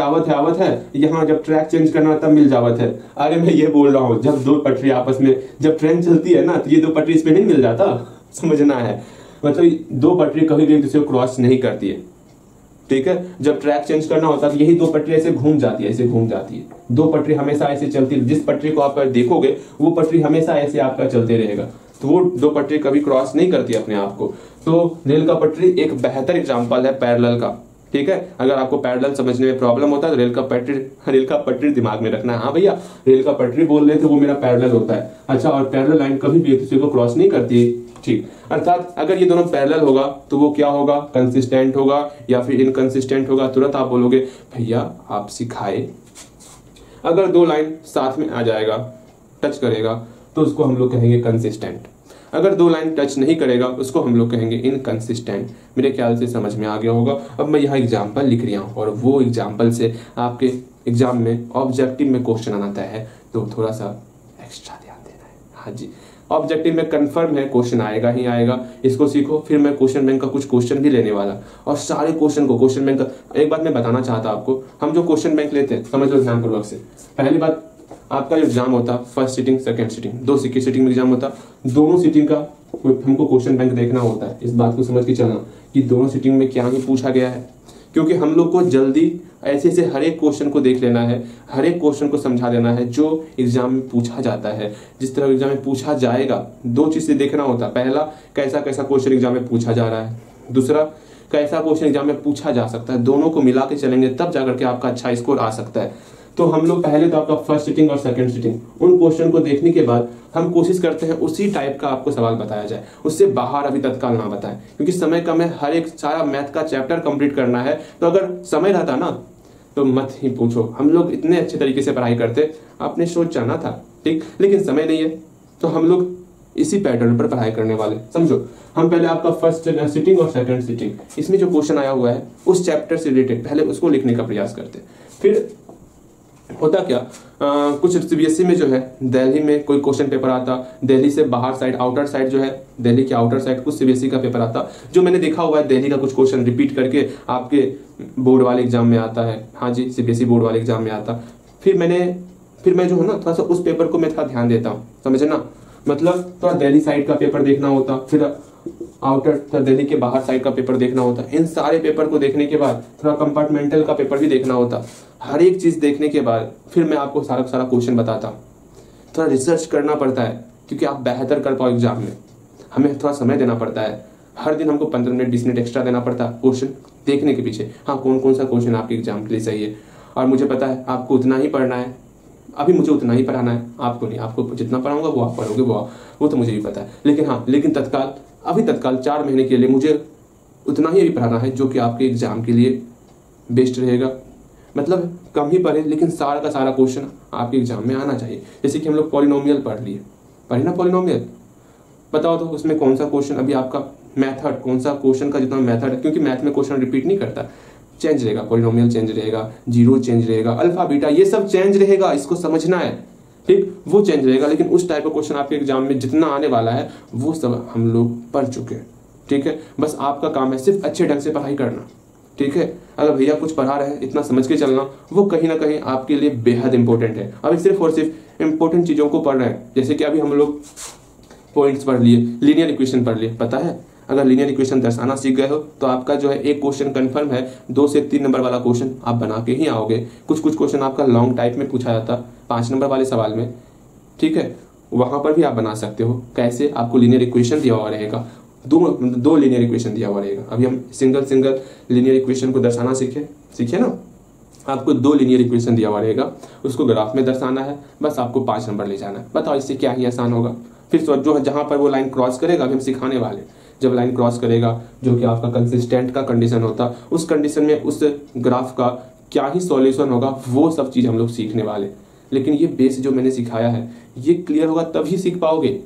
Speaker 1: है, यहाँ जब ट्रैक चेंज करना तब मिल जावत है। अरे मैं ये बोल रहा हूँ, जब 2 पटरी आपस में, जब ट्रेन चलती है ना, तो ये 2 पटरी इस पे नहीं मिल जाता, समझना है। मतलब 2 पटरी कभी भी एक दूसरे को क्रॉस नहीं करती है, ठीक है। जब ट्रैक चेंज करना होता है तो यही 2 पटरी ऐसे घूम जाती है, 2 पटरी हमेशा ऐसे चलती है। जिस पटरी को आप देखोगे वो पटरी हमेशा ऐसे आपका चलते रहेगा, तो वो 2 पटरी कभी क्रॉस नहीं करती अपने आप को। तो रेल का पटरी एक बेहतर एग्जांपल है पैरेलल का, ठीक है। अगर आपको पैरेलल समझने में प्रॉब्लम होता है तो रेल का पटरी दिमाग में रखना है। हाँ भैया रेल का पटरी बोल रहे थे, वो मेरा पैरेलल होता है। अच्छा, और पैरेलल लाइन कभी भी एक दूसरे को क्रॉस नहीं करती, ठीक। अर्थात अगर ये दोनों पैरेलल होगा तो वो क्या होगा, कंसिस्टेंट होगा या फिर इनकंसिस्टेंट होगा। तुरंत आप बोलोगे भैया आप सिखाए। अगर 2 लाइन साथ में आ जाएगा, टच करेगा, तो उसको हम लोग कहेंगे कंसिस्टेंट। अगर 2 लाइन टच नहीं करेगा उसको हम लोग कहेंगे इनकंसिस्टेंट। मेरे ख्याल से समझ में आ गया होगा। अब मैं यहाँ एग्जाम्पल लिख रहा हूँ और वो एग्जाम्पल से आपके एग्जाम में ऑब्जेक्टिव में क्वेश्चन आना तय है, तो थोड़ा सा एक्स्ट्रा ध्यान देना है। हाँ जी, ऑब्जेक्टिव में कंफर्म है क्वेश्चन आएगा ही आएगा, इसको सीखो। फिर मैं क्वेश्चन बैंक का कुछ क्वेश्चन भी लेने वाला, और सारे क्वेश्चन को क्वेश्चन बैंक का एक बात मैं बताना चाहता आपको, हम जो क्वेश्चन बैंक लेते हैं समझ लो ध्यानपूर्वक से। पहली बात, आपका जो एग्जाम होता first sitting second sitting, 2 sitting में एग्जाम होता, दोनों सिटिंग का हमको क्वेश्चन बैंक देखना होता है। इस बात को समझ के चलना कि दोनों सिटिंग में क्या ही पूछा गया है, क्योंकि हम लोग को जल्दी ऐसे ऐसे हर एक क्वेश्चन को देख लेना है, हर एक क्वेश्चन को समझा देना है जो एग्जाम में पूछा जाता है। जिस तरह एग्जाम में पूछा जाएगा, 2 चीज से देखना होता है। पहला, कैसा कैसा क्वेश्चन एग्जाम में पूछा जा रहा है, दूसरा कैसा क्वेश्चन एग्जाम में पूछा जा सकता है। दोनों को मिला के चलेंगे तब जाकर के आपका अच्छा स्कोर आ सकता है। तो हम लोग पहले तो आपका फर्स्ट सिटिंग और सेकंड सिटिंग उन क्वेश्चन को देखने के बाद हम कोशिश करते हैं उसी टाइप का आपको सवाल बताया जाए, उससे बाहर अभी तत्काल ना बताएं, क्योंकि समय कम है, हर एक सारा मैथ का चैप्टर कंप्लीट करना है। तो अगर समय रहता ना तो मत ही पूछो, हम लोग इतने अच्छे तरीके से पढ़ाई करते, आपने सोच जाना था, ठीक। लेकिन समय नहीं है तो हम लोग इसी पैटर्न पर पढ़ाई करने वाले। समझो, हम पहले आपका फर्स्ट सिटिंग और सेकंड सिटिंग, इसमें जो क्वेश्चन आया हुआ है उस चैप्टर से रिलेटेड पहले उसको लिखने का प्रयास करते। फिर होता क्या, कुछ सीबीएसई में जो है दिल्ली में कोई क्वेश्चन पेपर आता, दिल्ली से बाहर साइड आउटर साइड जो है दिल्ली के आउटर साइड कुछ सीबीएसई का पेपर आता, जो मैंने देखा हुआ है दिल्ली का कुछ क्वेश्चन रिपीट करके आपके बोर्ड वाले एग्जाम में आता है। हाँ जी, सीबीएसई बोर्ड वाले एग्जाम में आता। फिर मैं जो है ना थोड़ा सा उस पेपर को मैं थोड़ा ध्यान देता हूँ, समझे ना, मतलब थोड़ा दिल्ली साइड का पेपर देखना होता, फिर आउटर दिल्ली के बाहर साइड का पेपर देखना होता। इन सारे पेपर को देखने के बाद थोड़ा कंपार्टमेंटल का पेपर भी देखना होता। हर एक चीज देखने के बाद फिर मैं आपको सारा सारा क्वेश्चन बताता हूँ। थोड़ा रिसर्च करना पड़ता है क्योंकि आप बेहतर कर पाओ एग्जाम में, हमें थोड़ा समय देना पड़ता है। हर दिन हमको 15 मिनट 20 मिनट एक्स्ट्रा देना पड़ता है क्वेश्चन देखने के पीछे। हाँ, कौन कौन सा क्वेश्चन आपके एग्जाम के लिए सही है, और मुझे पता है आपको उतना ही पढ़ना है, अभी मुझे उतना ही पढ़ाना है, आपको नहीं। आपको जितना पढ़ाऊंगा वो आप पढ़ोगे, वो तो मुझे भी पता है। लेकिन तत्काल 4 महीने के लिए मुझे उतना ही पढ़ाना है जो कि आपके एग्जाम के लिए बेस्ट रहेगा। मतलब कम ही पढ़े लेकिन सारा का सारा क्वेश्चन आपके एग्जाम में आना चाहिए। जैसे कि हम लोग पॉलिनोमियल पढ़े ना पॉलिनोमियल, बताओ तो उसमें कौन सा क्वेश्चन अभी आपका मेथड, कौन सा क्वेश्चन का जितना मेथड है, क्योंकि मैथ में क्वेश्चन रिपीट नहीं करता, चेंज रहेगा, पॉलिनोमियल चेंज रहेगा, जीरो चेंज रहेगा, अल्फा बीटा ये सब चेंज रहेगा, इसको समझना है, ठीक, वो चेंज रहेगा। लेकिन उस टाइप का क्वेश्चन आपके एग्जाम में जितना आने वाला है वो सब हम लोग पढ़ चुके हैं, ठीक है। बस आपका काम है सिर्फ अच्छे ढंग से पढ़ाई करना, ठीक है। अगर भैया कुछ पढ़ा रहे हैं इतना समझ के चलना, वो कहीं ना कहीं आपके लिए बेहद इंपॉर्टेंट है। अभी सिर्फ और सिर्फ इंपॉर्टेंट चीजों को पढ़ रहे हैं, जैसे कि अभी हम लोग पॉइंट्स पढ़ लिए, लीनियर इक्वेशन पढ़ लिए। पता है अगर लीनियर इक्वेशन दर्शाना सीख गए हो तो आपका जो है एक क्वेश्चन कंफर्म है, 2 से 3 नंबर वाला क्वेश्चन आप बना के ही आओगे। कुछ क्वेश्चन आपका लॉन्ग टाइप में पूछा जाता 5 नंबर वाले सवाल में, ठीक है, वहां पर भी आप बना सकते हो। कैसे, आपको लीनियर इक्वेशन दिया हुआ रहेगा, दो लीनियर इक्वेशन दिया हुआ रहेगा। अभी हम सिंगल लीनियर इक्वेशन को दर्शाना सीखे ना, आपको 2 लीनियर इक्वेशन दिया हुआ रहेगा, उसको ग्राफ में दर्शाना है, बस आपको 5 नंबर ले जाना है। बताओ इससे क्या ही आसान होगा। फिर जो जहां पर वो लाइन क्रॉस करेगा, अभी हम सिखाने वाले, जब लाइन क्रॉस करेगा जो कि आपका कंसिस्टेंट का कंडीशन होता, उस कंडीशन में उस ग्राफ का क्या ही सॉल्यूशन होगा, वो सब चीज हम लोग सीखने वाले। लेकिन ये बेस जो मैंने सिखाया है ये क्लियर होगा तभी सीख पाओगे,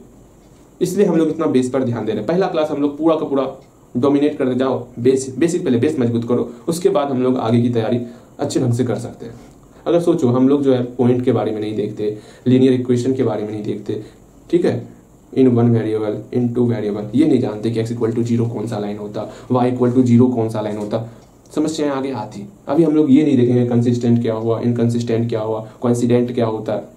Speaker 1: इसलिए हम लोग इतना बेस पर ध्यान दे रहे हैं। पहला क्लास हम लोग पूरा का पूरा डोमिनेट करते जाओ, बेसिक पहले बेस मजबूत करो, उसके बाद हम लोग आगे की तैयारी अच्छे ढंग से कर सकते हैं। अगर सोचो हम लोग जो है पॉइंट के बारे में नहीं देखते, लीनियर इक्वेशन के बारे में नहीं देखते, ठीक है, इन 1 वेरिएबल इन 2 वेरिएबल, ये नहीं जानते कि x=0 कौन सा लाइन होता, y=0 कौन सा लाइन होता, समस्याएं आगे आती। अभी हम लोग ये नहीं देखेंगे कंसिस्टेंट क्या हुआ, इनकंसिस्टेंट क्या हुआ, कोइंसिडेंट क्या होता है,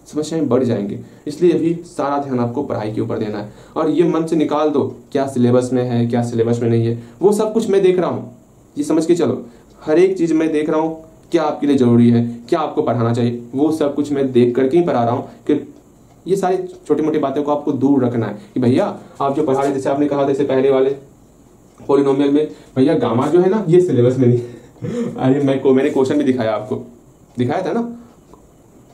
Speaker 1: समस्याएं बढ़ जाएंगे। इसलिए अभी सारा ध्यान आपको पढ़ाई के ऊपर देना है। और ये मन से निकाल दो क्या सिलेबस में है क्या सिलेबस में नहीं है, वो सब कुछ मैं देख रहा हूँ, ये समझ के चलो। हर एक चीज मैं देख रहा हूँ, क्या आपके लिए जरूरी है, क्या आपको पढ़ाना चाहिए, वो सब कुछ मैं देख करके ही पढ़ा रहा हूँ। कि ये सारी छोटी मोटी बातों को आपको दूर रखना है कि भैया आप जो पढ़ा रहे, जैसे आपने कहा जैसे पहले वाले पॉलिनोमियल में, भैया गामा जो है ना ये सिलेबस में नहीं अरे मैंने क्वेश्चन भी दिखाया, आपको दिखाया था ना,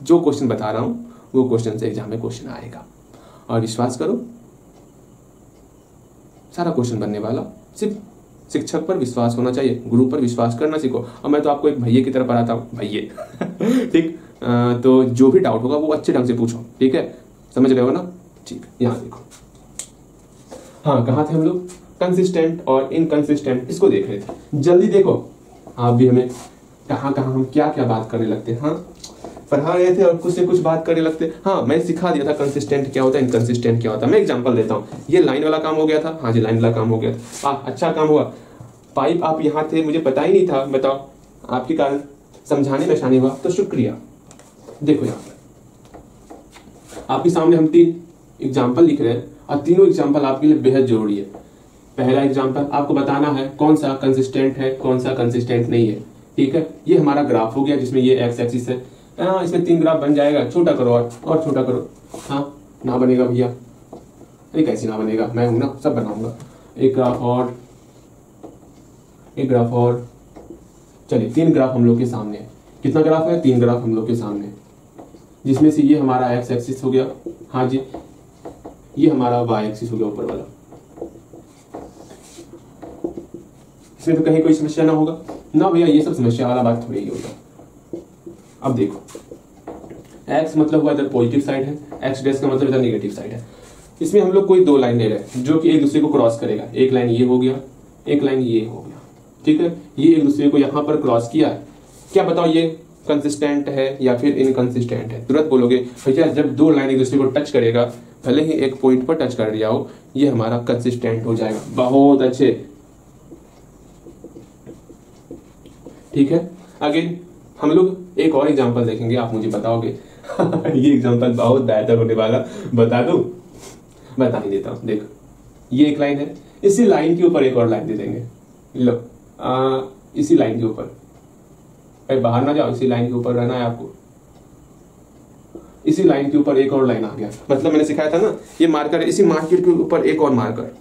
Speaker 1: जो क्वेश्चन बता रहा हूँ वो क्वेश्चन से एग्जाम में क्वेश्चन आएगा। और विश्वास करो सारा क्वेश्चन बनने वाला, सिर्फ शिक्षक पर विश्वास होना चाहिए, गुरु पर विश्वास करना सीखो। और मैं तो आपको एक भैये की तरह पढ़ाता हूँ, भैये ठीक। तो जो भी डाउट होगा वो अच्छे ढंग से पूछो, ठीक है, समझ रहे हो ना, ठीक। यहाँ देखो, हाँ कहाँ थे हम लोग, कंसिस्टेंट और इनकंसिस्टेंट, इसको देख रहे थे। जल्दी देखो आप भी, हमें कहाँ हम क्या क्या बात करने लगते हैं। हाँ पढ़ा रहे थे और कुछ से कुछ बात करने लगते। हाँ, मैं सिखा दिया था कंसिस्टेंट क्या होता है, इनकंसिस्टेंट क्या होता है। मैं एग्जांपल देता हूँ, ये लाइन वाला काम हो गया था, हाँ जी लाइन वाला काम हो गया था, अच्छा काम हुआ। पाइप आप यहाँ थे, मुझे पता ही नहीं था, बताओ, आपके कारण समझाने में आसानी हुआ, तो शुक्रिया। देखो यहाँ पर आपके सामने हम 3 एग्जाम्पल लिख रहे हैं और तीनों एग्जाम्पल आपके लिए बेहद जरूरी है। पहला एग्जाम्पल आपको बताना है कौन सा कंसिस्टेंट है, कौन सा कंसिस्टेंट नहीं है। ठीक है, ये हमारा ग्राफ हो गया जिसमें ये एक्स एक्सिस है। इसमें 3 ग्राफ बन जाएगा, छोटा करो और छोटा करो। हाँ, ना बनेगा भैया, अरे कैसे ना बनेगा, मैं हूं ना, सब बनाऊंगा। एक ग्राफ और, एक ग्राफ और, चलिए 3 ग्राफ हम लोग के सामने है। कितना ग्राफ है? 3 ग्राफ हम लोग के सामने, जिसमें से ये हमारा एक्स एक्सिस हो गया, हाँ जी, ये हमारा वाई एक्सिस हो गया ऊपर वाला। इसमें तो कहीं कोई समस्या ना होगा ना भैया, ये सब समस्या वाला बात थोड़ी ही होगा। अब देखो, x मतलब हुआ इधर पॉजिटिव साइड है, x डैश का मतलब इधर नेगेटिव साइड है। इसमें हम लोग कोई 2 लाइन ले रहे हैं जो कि एक दूसरे को क्रॉस करेगा। एक लाइन ये हो गया, एक लाइन ये हो गया। ठीक है, ये एक दूसरे को यहाँ पर क्रॉस किया है। क्या बताओ ये कंसिस्टेंट है या फिर इनकंसिस्टेंट है? तुरंत बोलोगे भैया जब 2 लाइन एक दूसरे को टच करेगा, भले ही एक पॉइंट पर टच कर दिया हो, ये हमारा कंसिस्टेंट हो जाएगा। बहुत अच्छे, ठीक है। अगेन हम लोग एक और एग्जांपल देखेंगे, आप मुझे बताओगे ये एग्जांपल बहुत बेहतर होने वाला, बता दूं? बता ही देता हूं। देखो, ये एक लाइन है, इसी लाइन के ऊपर एक और लाइन दे देंगे। लो, इसी लाइन के ऊपर, अरे बाहर ना जाओ, इसी लाइन के ऊपर रहना है आपको। इसी लाइन के ऊपर एक और लाइन आ गया, मतलब मैंने सिखाया था ना, ये मार्कर है, इसी मार्कर के ऊपर एक और मार्कर।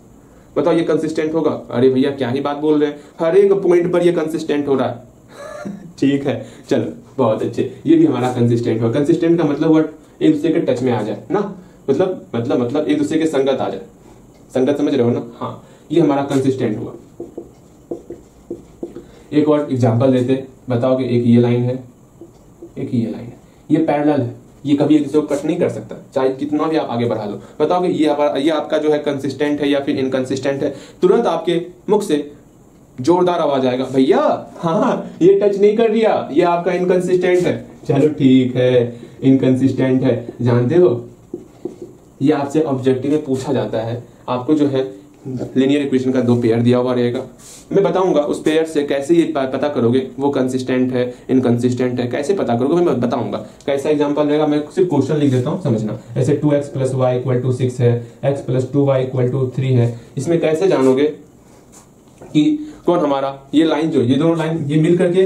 Speaker 1: बताओ ये कंसिस्टेंट होगा? अरे भैया क्या ही बात बोल रहे हैं, हर एक पॉइंट पर ये कंसिस्टेंट हो रहा है। ठीक है, चलो बहुत अच्छे, ये भी हमारा कंसिस्टेंट हुआ। कंसिस्टेंट का मतलब हुआ एक दूसरे के टच में आ जाए ना, मतलब एक दूसरे के संगत आ जाए। संगत समझ रहे हो ना? हाँ, ये हमारा कंसिस्टेंट हुआ। एक और एग्जांपल देते, बताओ कि एक ये लाइन है, एक ये लाइन है, ये पैरेलल है, ये कभी एक दूसरे को कट नहीं कर सकता, चाहे कितना भी आप आगे बढ़ा लो। बताओ कि ये आपका जो है कंसिस्टेंट है या फिर इनकंसिस्टेंट है? तुरंत आपके मुख से जोरदार आवाज आएगा, भैया हाँ ये टच नहीं कर दिया, ये आपका इनकंसिस्टेंट है। चलो ठीक है, इनकंसिस्टेंट है। जानते हो, ये आपसे ऑब्जेक्टिव में पूछा जाता है, आपको जो है लीनियर इक्वेशन का 2 पेयर दिया हुआ रहेगा, मैं बताऊंगा उस पेयर से कैसे ये पता करोगे वो कंसिस्टेंट है इनकंसिस्टेंट है, कैसे पता करोगे मैं बताऊंगा। कैसा एग्जांपल रहेगा, मैं सिर्फ क्वेश्चन लिख देता हूं, समझना। ऐसे 2x + y = 6 है, x + 2y = 3 है। इसमें कैसे जानोगे कि कौन हमारा, ये लाइन जो, ये दोनों लाइन ये मिल करके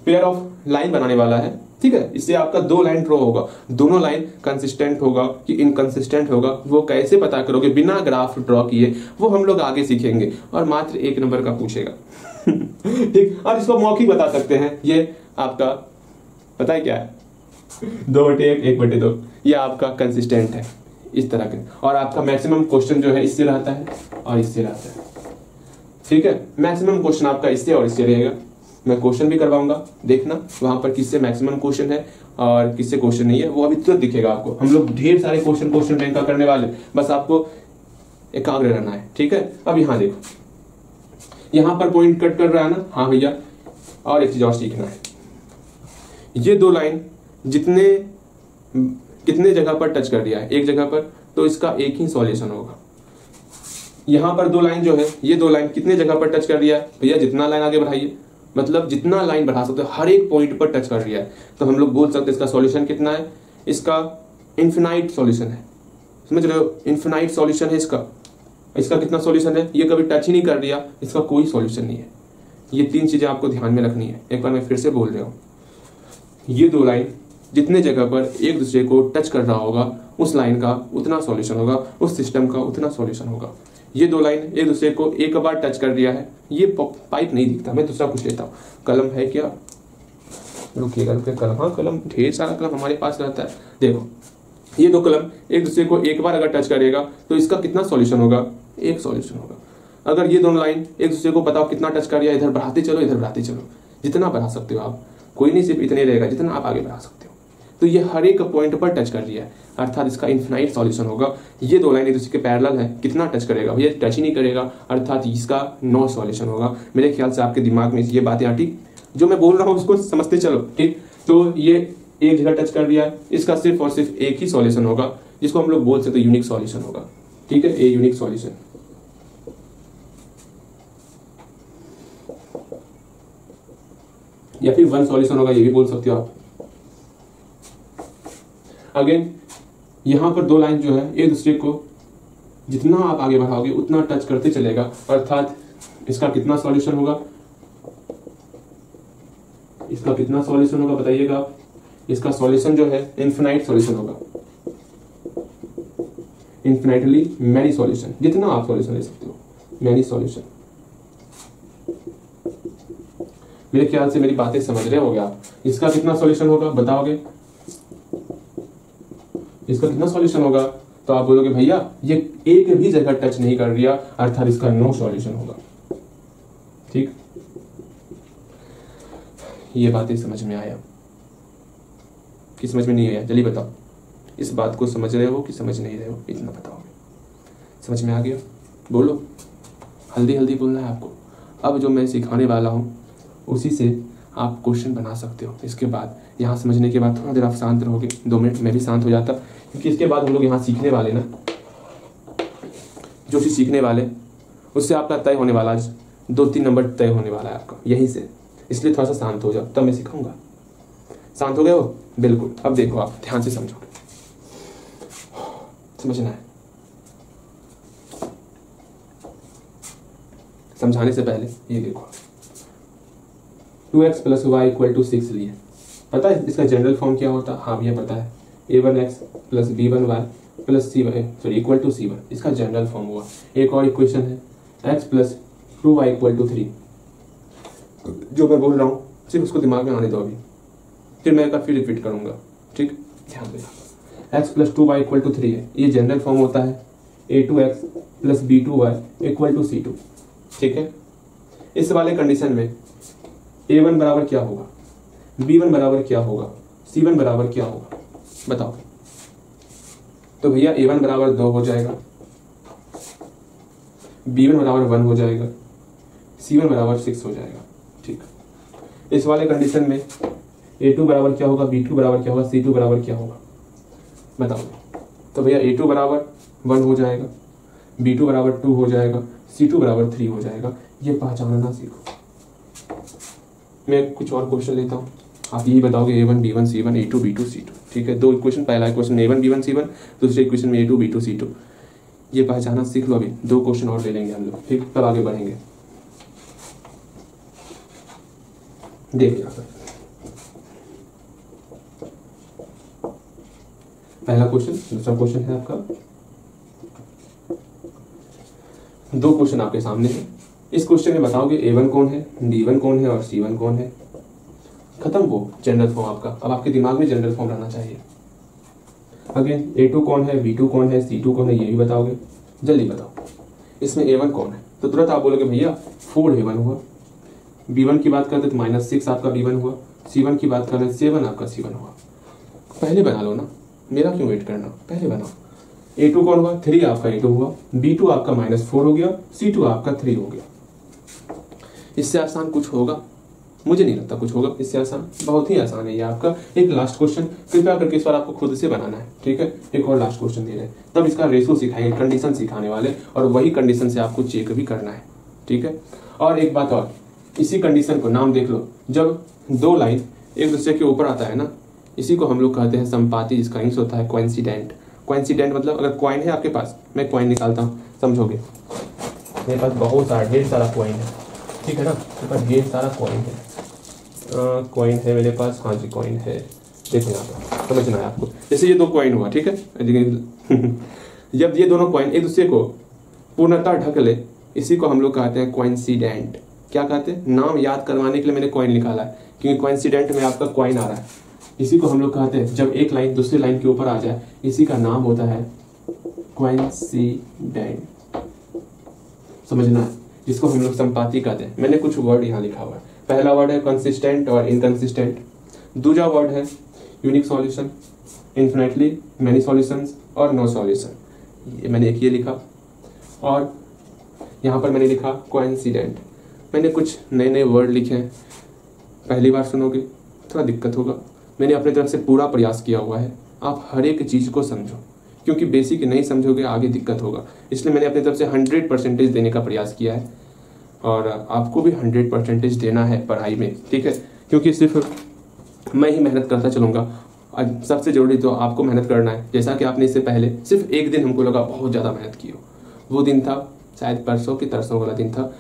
Speaker 1: पेयर ऑफ लाइन बनाने वाला है। ठीक है, इससे आपका 2 लाइन ड्रॉ होगा, दोनों लाइन कंसिस्टेंट होगा कि इनकंसिस्टेंट होगा, वो कैसे पता करोगे बिना ग्राफ ड्रॉ किए, वो हम लोग आगे सीखेंगे। और मात्र 1 नंबर का पूछेगा। ठीक, और इसको मौखिक बता सकते हैं। ये आपका पता है क्या है, 2/1 1/2, ये आपका कंसिस्टेंट है इस तरह के। और आपका मैक्सिमम क्वेश्चन जो है इससे रहता है और इससे रहता है। ठीक है, मैक्सिमम क्वेश्चन आपका इससे और इससे रहेगा। मैं क्वेश्चन भी करवाऊंगा, देखना वहां पर किससे मैक्सिमम क्वेश्चन है और किससे क्वेश्चन नहीं है, वो अभी तुरंत दिखेगा आपको। हम लोग ढेर सारे क्वेश्चन बैंक का करने वाले, बस आपको एकाग्र रहना है। ठीक है, अब यहाँ देखो, यहाँ पर पॉइंट कट कर रहा है ना, हाँ भैया। और एक चीज और सीखना है, ये 2 लाइन कितने जगह पर टच कर दिया है, एक जगह पर, तो इसका एक ही सॉल्यूशन होगा। यहाँ पर 2 लाइन जो है, ये 2 लाइन कितने जगह पर टच कर दिया है भैया? जितना लाइन आगे बढ़ाइए, मतलब जितना लाइन बढ़ा सकते हो, हर एक पॉइंट पर टच कर दिया है, तो हम लोग बोल सकते हैं इसका सॉल्यूशन कितना है, इसका इन्फिनाइट सॉल्यूशन है। समझ रहे हो, इन्फिनाइट सॉल्यूशन है इसका। इसका कितना सॉल्यूशन है? ये कभी टच ही नहीं कर दिया, इसका कोई सॉल्यूशन नहीं है। ये 3 चीजें आपको ध्यान में रखनी है। एक बार मैं फिर से बोल रहा हूँ, ये 2 लाइन जितने जगह पर एक दूसरे को टच कर रहा होगा, उस लाइन का उतना सॉल्यूशन होगा, उस सिस्टम का उतना सॉल्यूशन होगा। ये 2 लाइन एक दूसरे को एक बार टच कर दिया है, ये पाइप नहीं दिखता, मैं दूसरा कुछ लेता हूँ। कलम है क्या? रुकिएगा, कलम, हाँ कलम, ढेर सारा कलम हमारे पास रहता है। देखो, ये 2 कलम एक दूसरे को एक बार अगर टच करेगा तो इसका कितना सॉल्यूशन होगा? एक सॉल्यूशन होगा। अगर ये दोनों लाइन एक दूसरे को बताओ कितना टच कर दिया, इधर बढ़ाते चलो, इधर बढ़ाते चलो, जितना बढ़ा सकते हो आप, कोई नहीं, सिर्फ इतने रहेगा जितना आप आगे बढ़ा सकते हो। तो ये हर एक पॉइंट पर टच कर लिया है, अर्थात इसका इन्फिनाइट सॉल्यूशन होगा। ये 2 लाइन एक दूसरे के पैरेलल है, कितना टच करेगा? ये टच ही नहीं करेगा, अर्थात इसका नो सॉल्यूशन होगा। मेरे ख्याल से आपके दिमाग में ये बातें आती, जो मैं बोल रहा हूँ उसको समझते चलो। ठीक, तो ये एक जगह टच कर दिया है, इसका सिर्फ और सिर्फ एक ही सॉल्यूशन होगा, जिसको हम लोग बोल सकते हैं यूनिक सॉल्यूशन होगा। ठीक है, ए यूनिक सॉल्यूशन। या फिर वन सॉल्यूशन होगा, ये भी बोल सकते हो आप। अगेन यहां पर दो लाइन जो है एक दूसरे को जितना आप आगे बढ़ाओगे उतना टच करते चलेगा, अर्थात इसका कितना सॉल्यूशन होगा, इसका कितना सॉल्यूशन होगा बताइएगा आप। इसका सॉल्यूशन जो है इन्फिनाइट सॉल्यूशन होगा, इन्फिनाइटली मैनी सॉल्यूशन, जितना आप सॉल्यूशन ले सकते हो, मैनी सॉल्यूशन। मेरे ख्याल से मेरी बातें समझ रहे होगे आप। इसका कितना सॉल्यूशन होगा बताओगे, इसका कितना सॉल्यूशन होगा, तो आप बोलोगे भैया ये एक भी जगह टच नहीं कर दिया, अर्थात इसका नो सॉल्यूशन होगा। ठीक, ये बातें समझ में आया कि समझ में नहीं आया, जल्दी बताओ। इस बात को समझ रहे हो कि समझ नहीं रहे हो, इतना बताओगे। समझ में आ गया, बोलो, हल्दी हल्दी बोलना है आपको। अब जो मैं सिखाने वाला हूं उसी से आप क्वेश्चन बना सकते हो। इसके बाद यहाँ समझने के बाद थोड़ा देर आप शांत रहोगे, 2 मिनट मैं भी शांत हो जाता, क्योंकि इसके बाद हम लोग यहाँ सीखने वाले ना, जो चीज़ सीखने वाले उससे आपका तय होने वाला, 2-3 नंबर तय होने वाला है आपका यहीं से। इसलिए थोड़ा सा शांत हो जाओ, तब मैं सिखाऊंगा। शांत हो गए हो? बिल्कुल। अब देखो आप ध्यान से समझोगे, समझना है। समझाने से पहले ये देखो, 2x + y = 6 लिए, पता है इसका जनरल फॉर्म क्या होता है? हाँ भैया पता है, a1x + b1y + c1 = c1, इसका जनरल फॉर्म हुआ। एक और इक्वेशन है x + 2y = 3, जो मैं बोल रहा हूँ सिर्फ उसको दिमाग में आने दो अभी, फिर मैं फिर रिपीट करूंगा। ठीक, ध्यान देना। x + 2y = 3 है, ये जनरल फॉर्म होता है a2x + b2y = c2। ठीक है, इस वाले कंडीशन में a1 बराबर क्या होगा, b1 बराबर क्या होगा, c1 बराबर क्या होगा बताओ। तो भैया a1 बराबर 2 हो जाएगा, b1 बराबर 1 हो जाएगा, c1 बराबर 6 हो जाएगा। ठीक, इस वाले कंडीशन में a2 बराबर क्या होगा, b2 बराबर क्या होगा, c2 बराबर क्या होगा बताओ। तो भैया a2 बराबर 1 हो जाएगा, b2 बराबर 2 हो जाएगा, c2 बराबर 3 हो जाएगा। ये पहचानना सीखो। मैं कुछ और क्वेश्चन लेता हूँ, आप यही बताओगे a1 b1 c1 a2 b2 c2। ठीक है, 2 इक्वेशन, पहला इक्वेशन a1 b1 c1, दूसरे इक्वेशन में a2 b2 c2। ये पहचाना सीख लो। अभी 2 क्वेश्चन और ले लेंगे हम लोग, ठीक, तब आगे बढ़ेंगे। देखिए पहला क्वेश्चन, दूसरा क्वेश्चन है आपका, 2 क्वेश्चन आपके सामने है। इस क्वेश्चन में बताओगे a1 कौन है, b1 कौन है और c1 कौन है। खत्म वो जनरल फॉर्म आपका। अब आपके दिमाग में जनरल फॉर्म रहना चाहिए। अगेन a2 कौन है, b2 कौन है, c2 कौन है, ये भी बताओगे। जल्दी बताओ, इसमें a1 कौन है। तो तुरंत आप बोलोगे भैया 4 a1 हुआ, b1 की बात करते तो -6 आपका b1 हुआ, c1 की बात करें 7 आपका c1 हुआ। पहले बना लो ना, मेरा क्यों वेट करना, पहले बनाओ। a2 कौन हुआ, 3 आपका a2 हुआ, b2 आपका -4 हो गया, c2 आपका 3 हो गया। इससे आसान कुछ होगा? मुझे नहीं लगता कुछ होगा इससे आसान। बहुत ही आसान है ये आपका। एक लास्ट क्वेश्चन कृपया करके इस बार आपको खुद से बनाना है। ठीक है, एक और लास्ट क्वेश्चन दे रहे हैं, तब इसका रेशो सिखाएंगे, कंडीशन सिखाने वाले, और वही कंडीशन से आपको चेक भी करना है। ठीक है, और एक बात और, इसी कंडीशन को नाम देख लो, जब 2 लाइन एक दूसरे के ऊपर आता है ना, इसी को हम लोग कहते हैं संपाती, जिसका इंग्लिश होता है कोइंसिडेंट। कोइंसिडेंट मतलब अगर कॉइन है आपके पास, मैं कॉइन निकालता हूँ, समझोगे। मेरे पास बहुत सारा, ढेर सारा कॉइन है, ठीक है ना, मेरे पास ढेर सारा कॉइन है, कॉइन है मेरे पास। हाँ जी कॉइन है, देखो यहाँ पर समझना है आपको। जैसे ये 2 कॉइन हुआ, ठीक है जब ये दोनों कॉइन एक दूसरे को पूर्णतः ढक ले, इसी को हम लोग कहते हैं कोइंसिडेंट। क्या कहते हैं, नाम याद करवाने के लिए मैंने कॉइन निकाला है, क्योंकि कोइंसिडेंट में आपका कॉइन आ रहा है। इसी को हम लोग कहते हैं, जब एक लाइन दूसरी लाइन के ऊपर आ जाए, इसी का नाम होता है कोइंसिडेंट। समझना है, जिसको हम लोग संपाती कहते हैं। मैंने कुछ वर्ड यहाँ लिखा हुआ है। पहला वर्ड है कंसिस्टेंट और इनकंसिस्टेंट, दूसरा वर्ड है unique solution, infinitely many solutions और नो सॉल्यूशन। मैंने एक ये लिखा, और यहाँ पर मैंने लिखा कोइंसिडेंट। मैंने कुछ नए नए वर्ड लिखे हैं, पहली बार सुनोगे थोड़ा दिक्कत होगा, मैंने अपने तरफ से पूरा प्रयास किया हुआ है। आप हर एक चीज़ को समझो, क्योंकि बेसिक नहीं समझोगे आगे दिक्कत होगा। इसलिए मैंने अपनी तरफ से 100% देने का प्रयास किया है, और आपको भी 100% देना है पढ़ाई में, ठीक है। क्योंकि सिर्फ मैं ही मेहनत करता चलूँगा, सबसे ज़रूरी तो आपको मेहनत करना है। जैसा कि आपने इससे पहले सिर्फ एक दिन हमको लगा बहुत ज़्यादा मेहनत की हो, वो दिन था शायद परसों कि तरसों वाला दिन था,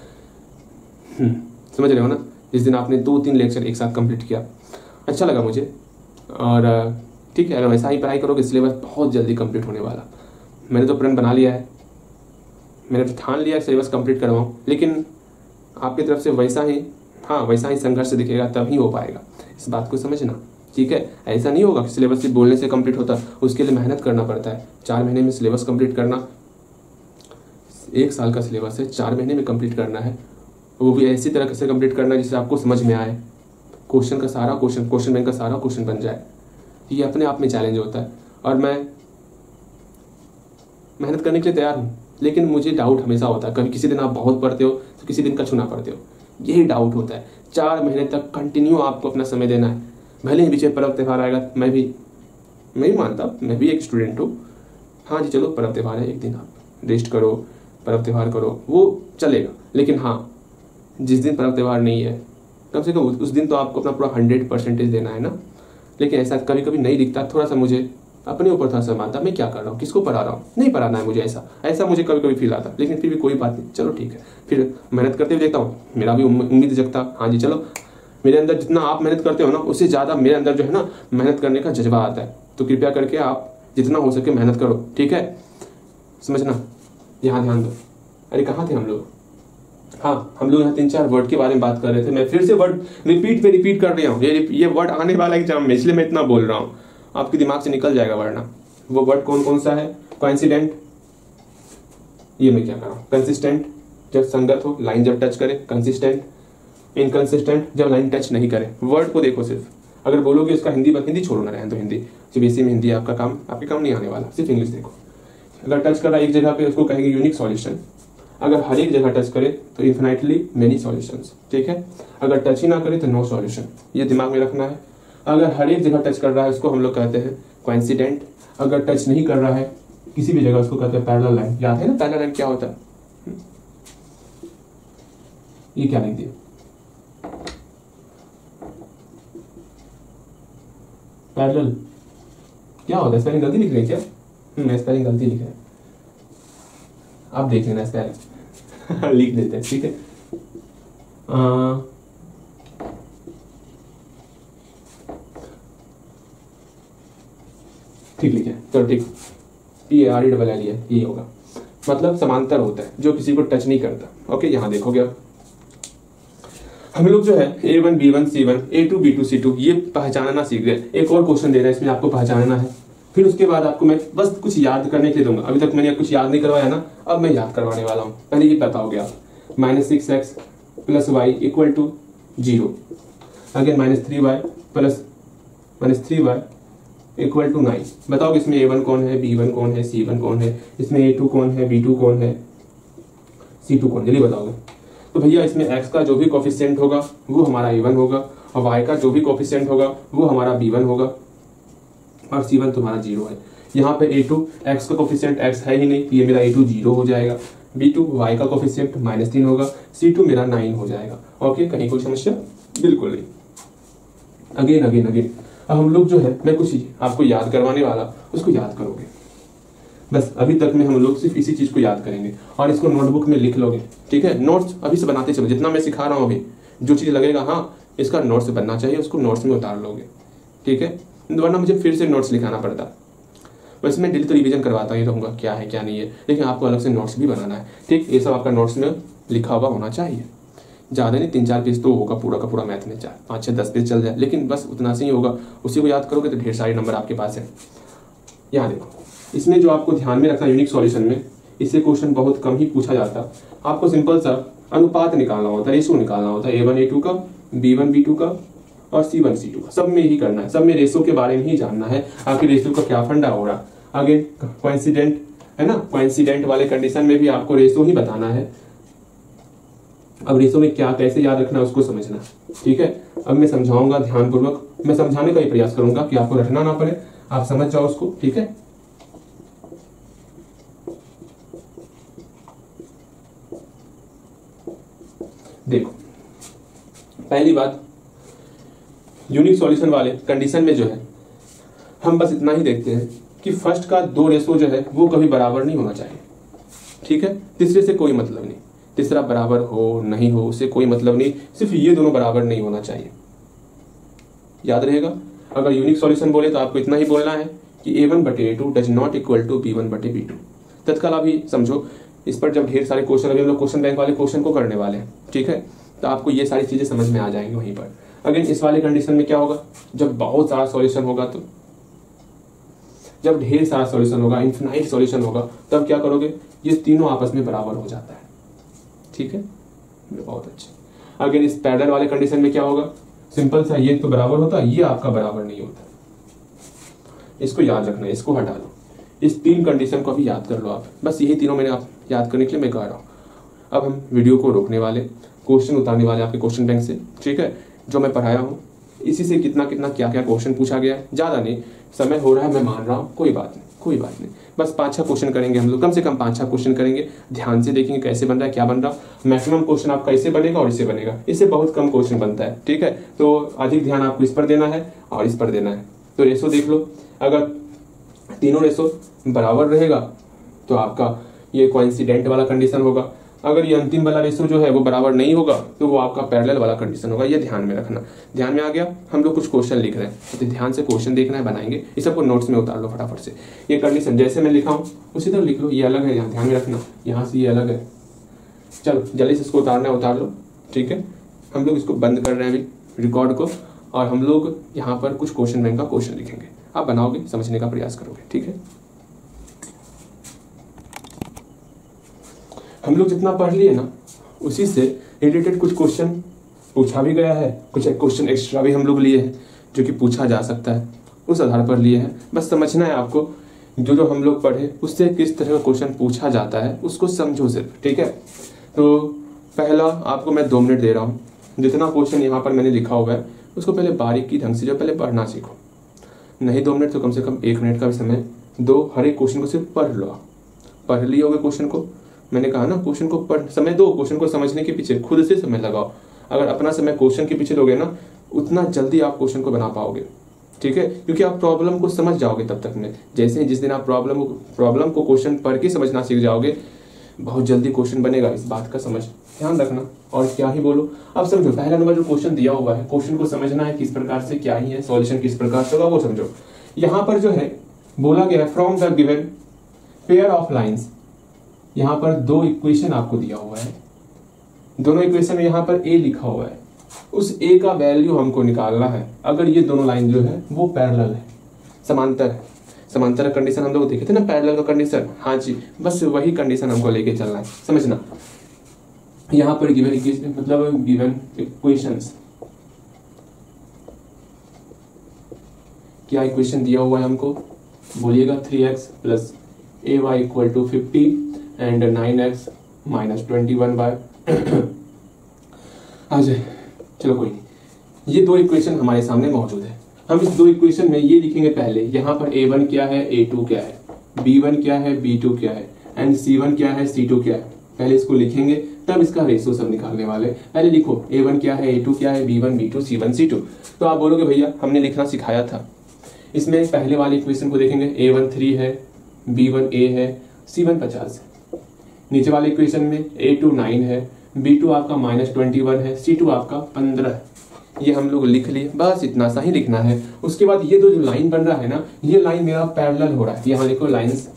Speaker 1: समझ रहे हो ना, जिस दिन आपने 2-3 लेक्चर एक साथ कंप्लीट किया। अच्छा लगा मुझे, और ठीक है, अगर वैसा ही पढ़ाई करोगे सिलेबस बहुत जल्दी कंप्लीट होने वाला। मैंने तो प्रण बना लिया है, मैंने तो ठान लिया सिलेबस कंप्लीट करवाऊँ, लेकिन आपकी तरफ से वैसा ही संघर्ष दिखेगा, तब ही हो पाएगा। इस बात को समझना, ठीक है। ऐसा नहीं होगा कि सिलेबस सिर्फ बोलने से कंप्लीट होता, उसके लिए मेहनत करना पड़ता है। 4 महीने में सिलेबस कंप्लीट करना, 1 साल का सिलेबस है, 4 महीने में कंप्लीट करना है, वो भी ऐसी तरह से कंप्लीट करना है जिससे आपको समझ में आए, क्वेश्चन बैंक का सारा क्वेश्चन बन जाए। ये अपने आप में चैलेंज होता है, और मैं मेहनत करने के लिए तैयार हूँ, लेकिन मुझे डाउट हमेशा होता है। कभी किसी दिन आप बहुत पढ़ते हो तो किसी दिन कछु ना पढ़ते हो, यही डाउट होता है। 4 महीने तक कंटिन्यू आपको अपना समय देना है, भले ही बीच में पर्व त्यौहार आएगा। मैं भी मानता, मैं भी एक स्टूडेंट हूँ। हाँ जी, चलो पर्व त्यौहार है, एक दिन आप रेस्ट करो, पर्व त्यौहार करो, वो चलेगा। लेकिन हाँ, जिस दिन पर्व त्यौहार नहीं है, कम से कम उस दिन तो आपको अपना पूरा 100% देना है ना। लेकिन ऐसा कभी कभी नहीं दिखता, थोड़ा सा मुझे अपने ऊपर थोड़ा सा मानता, मैं क्या कर रहा हूँ, किसको पढ़ा रहा हूँ, नहीं पढ़ाना है मुझे, ऐसा मुझे कभी कभी फील आता। लेकिन फिर भी कोई बात नहीं, चलो ठीक है, फिर मेहनत करते हुए देखता हूँ, मेरा भी उम्मीद जगता, हाँ जी चलो, मेरे अंदर जितना आप मेहनत करते हो ना, उससे ज़्यादा मेरे अंदर जो है ना मेहनत करने का जज्बा आता है। तो कृपया करके आप जितना हो सके मेहनत करो, ठीक है, समझना। यहाँ ध्यान दो। अरे कहाँ थे हम लोग? हाँ, हम लोग यहाँ 3-4 वर्ड के बारे में बात कर रहे थे। मैं फिर से वर्ड रिपीट कर रहा हूँ, ये वर्ड आने वाला एग्जाम में, इसलिए मैं इतना बोल रहा हूँ, आपके दिमाग से निकल जाएगा वरना। वो वर्ड कौन सा है? कोइंसिडेंट, ये मैं क्या कर रहा हूँ, कंसिस्टेंट जब संगत हो, लाइन जब टच करे, कंसिस्टेंट, इनकंसिस्टेंट जब लाइन टच नहीं करे। वर्ड को देखो सिर्फ, अगर बोलोगे इसका हिंदी छोड़ो ना, रहने दो हिंदी, सीबीएसई में हिंदी आपके काम नहीं आने वाला, सिर्फ इंग्लिश देखो। अगर टच कर रहा है एक जगह पे, उसको कहेंगे यूनिक सॉल्यूशन। अगर हर एक जगह टच करे तो इन्फिनाइटली मेनी सॉल्यूशंस, ठीक है। अगर टच ही ना करे तो नो सॉल्यूशन, ये दिमाग में रखना है। अगर हर एक जगह टच कर रहा है उसको हम लोग कहते हैं कोइंसिडेंट। अगर टच नहीं कर रहा है किसी भी जगह उसको कहते हैं पैरेलल लाइन। याद है ना पैरेलल लाइन क्या होता है? ये क्या लिख दिया? पैरेलल क्या होता है? स्पेलिंग गलती लिख रहे हैं क्या? मैं स्पेलिंग गलती लिख रहा है, आप देख लेना स्पेलिंग लिख देते हैं, ठीक है। ठीक लिखे, चलो ठीक, PARELL है, यही होगा। मतलब समांतर होता है, जो किसी को टच नहीं करता। ओके, यहाँ देखोगे अब हम लोग जो है A1 B1 C1 A2 B2 C2 ये पहचानना सीख गए। एक और क्वेश्चन दे रहा है, इसमें आपको पहचानना है। फिर उसके बाद आपको मैं बस कुछ याद करने के लिए दूंगा। अभी तक मैंने कुछ याद नहीं करवाया ना, अब मैं याद करवाने वाला हूँ। पहले ये बताओगे आप, -6x + y = 0, अगेन -3y = 9। बताओगे इसमें A1 कौन है, B1 कौन है, C1 कौन है, इसमें A2 कौन है, B2 कौन है, C2 कौन, जल्दी बताओगे। तो भैया इसमें x का जो भी कोफिशिएंट होगा वो हमारा A1 होगा, और y का जो भी कोफिशिएंट होगा वो हमारा B1 होगा, और C1 तुम्हारा 0 है। यहाँ पे A2 x का कोफिशिएंट x है ही नहीं, ये मेरा A2 0 हो जाएगा। B2 y का कोफिशिएंट -3 होगा, C2 मेरा 9 हो जाएगा। ओके, कहीं कोई समस्या? बिल्कुल नहीं। अगेन अब हम लोग जो है, मैं कुछ आपको याद करवाने वाला, उसको याद करोगे। बस अभी तक में हम लोग सिर्फ इसी चीज को याद करेंगे, और इसको नोटबुक में लिख लोगे, ठीक है। नोट्स अभी से बनाते चलो, जितना मैं सिखा रहा हूँ अभी, जो चीज लगेगा हाँ इसका नोट्स बनना चाहिए, उसको नोट्स में उतार लोगे, ठीक है। वरना मुझे फिर से नोट्स लिखाना पड़ता। वैसे मैं डेली तो रिवीजन करवाता ही रहूंगा, क्या है क्या नहीं है, लेकिन आपको अलग से नोट्स भी बनाना है, ठीक। ये सब आपका नोट्स में लिखा हुआ होना चाहिए। ज़्यादा नहीं, 3-4 पेज तो होगा पूरा का पूरा मैथ में, 5-6-10 पेज चल जाए, लेकिन बस उतना से ही होगा। उसी को याद करोगे तो ढेर सारे नंबर आपके पास है। यहाँ देखो, इसमें जो आपको ध्यान में रखना यूनिक सॉल्यूशन में, इससे क्वेश्चन बहुत कम ही पूछा जाता। आपको सिंपल सा अनुपात निकालना होता है, रेशो निकालना होता है, A1 A2 का, B1 B2 का, और C1 C2 का। सब में यही करना है, सब में रेशो के बारे में ही जानना है, आखिर रेशो का क्या फंडा हो रहा। आगे कोइंसिडेंट है ना, कोइंसिडेंट वाले कंडीशन में भी आपको रेशो ही बताना है। अब रेशो में क्या कैसे याद रखना है उसको समझना, ठीक है। अब मैं समझाऊंगा ध्यानपूर्वक, मैं समझाने का ही प्रयास करूंगा कि आपको रटना ना पड़े, आप समझ जाओ उसको, ठीक है। देखो पहली बात, यूनिक सॉल्यूशन वाले कंडीशन में जो है हम बस इतना ही देखते हैं कि फर्स्ट का 2 रेशो जो है वो कभी बराबर नहीं होना चाहिए, ठीक है। तीसरे से कोई मतलब नहीं, तीसरा बराबर हो नहीं हो उससे कोई मतलब नहीं, सिर्फ ये दोनों बराबर नहीं होना चाहिए, याद रहेगा। अगर यूनिक सॉल्यूशन बोले तो आपको इतना ही बोलना है कि a1/a2 does not equal to b1/b2। तत्काल अभी समझो, इस पर जब ढेर सारे क्वेश्चन, अभी हम लोग क्वेश्चन बैंक वाले क्वेश्चन को करने वाले हैं, ठीक है, तो आपको ये सारी चीजें समझ में आ जाएंगी वहीं पर। अगेन इस वाले कंडीशन में क्या होगा, जब बहुत सारा सॉल्यूशन होगा, तो जब ढेर सारा सॉल्यूशन होगा, इन्फिनाइट सॉल्यूशन होगा, तब क्या करोगे, ये तीनों आपस में बराबर हो जाता है, ठीक है, बहुत अच्छा। अगेन इस पैरेलल वाले कंडीशन में क्या होगा, सिंपल सा, ये तो बराबर होता है, ये आपका बराबर नहीं होता, इसको याद रखना है, इसको हटा दो। इस 3 कंडीशन को भी याद कर लो आप, बस यही तीनों मैंने आप याद करने के लिए मैं कह रहा हूँ। अब हम वीडियो को रोकने वाले, क्वेश्चन उतारने वाले आपके क्वेश्चन बैंक से, ठीक है, जो मैं पढ़ाया हूँ इसी से कितना कितना क्या क्या क्वेश्चन पूछा गया है, ज्यादा नहीं, समय हो रहा है मैं मान रहा हूँ, कोई बात नहीं, कोई बात नहीं, बस 5-6 क्वेश्चन करेंगे हम लोग, कम से कम 5-6 क्वेश्चन करेंगे, ध्यान से देखेंगे कैसे बन रहा है, क्या बन रहा है। मैक्सिमम क्वेश्चन आपका इससे बनेगा और इससे बनेगा, इससे बहुत कम क्वेश्चन बनता है, ठीक है, तो अधिक ध्यान आपको इस पर देना है और इस पर देना है। तो रेशो देख लो, अगर तीनों रेशो बराबर रहेगा तो आपका ये कोइंसिडेंट वाला कंडीशन होगा, अगर ये अंतिम वाला रेशो जो है वो बराबर नहीं होगा तो वो आपका पैरेलल वाला कंडीशन होगा, ये ध्यान में रखना। ध्यान में आ गया। हम लोग कुछ क्वेश्चन लिख रहे हैं तो ध्यान से क्वेश्चन देखना है, बनाएंगे, इस सबको नोट्स में उतार लो फटाफट से। ये कंडीशन जैसे मैं लिखा हूँ उसी तरह लिख लो, ये अलग है, यहाँ ध्यान में रखना, यहाँ से ये अलग है। चलो जल्दी से इसको उतारना है, उतार लो, ठीक है। हम लोग इसको बंद कर रहे हैं अभी रिकॉर्ड को, और हम लोग यहाँ पर कुछ क्वेश्चन बैंक का क्वेश्चन लिखेंगे, आप बनाओगे, समझने का प्रयास करोगे, ठीक है। हम लोग जितना पढ़ लिए ना उसी से रिलेटेड कुछ क्वेश्चन पूछा भी गया है, कुछ क्वेश्चन एक्स्ट्रा भी हम लोग लिए हैं जो कि पूछा जा सकता है, उस आधार पर लिए हैं। बस समझना है आपको, जो हम लोग पढ़े उससे किस तरह का क्वेश्चन पूछा जाता है उसको समझो सिर्फ, ठीक है। तो पहला आपको मैं 2 मिनट दे रहा हूँ, जितना क्वेश्चन यहाँ पर मैंने लिखा हुआ है उसको पहले बारीकी ढंग से जो पहले पढ़ना सीखो, नहीं 2 मिनट तो कम से कम 1 मिनट का भी समय दो, हर एक क्वेश्चन को सिर्फ पढ़ लो। पढ़ लिए होगे क्वेश्चन को, मैंने कहा ना क्वेश्चन को पढ़ समय दो, क्वेश्चन को समझने के पीछे खुद से समय लगाओ। अगर अपना समय क्वेश्चन के पीछे दोगे ना उतना जल्दी आप क्वेश्चन को बना पाओगे, ठीक है, क्योंकि आप प्रॉब्लम को समझ जाओगे तब तक में। जैसे ही जिस दिन आप प्रॉब्लम को क्वेश्चन पढ़ के समझना सीख जाओगे बहुत जल्दी क्वेश्चन बनेगा, इस बात का समझ ध्यान रखना। और क्या ही बोलो, अब समझो पहला नंबर जो क्वेश्चन दिया हुआ है, क्वेश्चन को समझना है किस प्रकार से, क्या ही है, सॉल्यूशन किस प्रकार से होगा वो समझो। यहाँ पर जो है बोला गया है from the given pair of lines, यहाँ पर 2 इक्वेशन आपको दिया हुआ है, दोनों इक्वेशन में यहाँ पर ए लिखा हुआ है, उस ए का वैल्यू हमको निकालना है। अगर ये दोनों लाइन जो है वो पैरेलल है, समांतर है, समांतर कंडीशन हम लोग देखे थे ना, पैरेलल का कंडीशन, हाँ जी, बस वही कंडीशन हमको लेके चलना है, समझना। यहाँ पर गिवन मतलब गिवन इक्वेशंस, क्या इक्वेशन दिया हुआ है हमको, बोलिएगा 3x + ay = 50 and 9x - 21 bye आ जाए, चलो कोई नहीं, ये 2 इक्वेशन हमारे सामने मौजूद है। हम इस 2 इक्वेशन में ये लिखेंगे पहले, यहाँ पर a1 क्या है, a2 क्या है, b1 क्या है, b2 क्या है, एंड c1 क्या है, c2 क्या है, पहले इसको लिखेंगे तब इसका रेशो सब निकालने वाले। पहले लिखो a1 क्या है, a2 क्या है, b1 b2 c1 c2। तो आप बोलोगे भैया हमने लिखना सिखाया था। इसमें पहले वाले इक्वेशन को देखेंगे, a1 3 है, b1 a है, c1 50 है। नीचे वाले इक्वेशन में a2 9 है, b2 आपका -21 है, c2 आपका 15 है। ये हम लोग लिख लिए, बस इतना सा ही लिखना है। उसके बाद ये जो लाइन बन रहा है ना, ये लाइन मेरा पैरेलल हो रहा है, यहाँ लिखो lines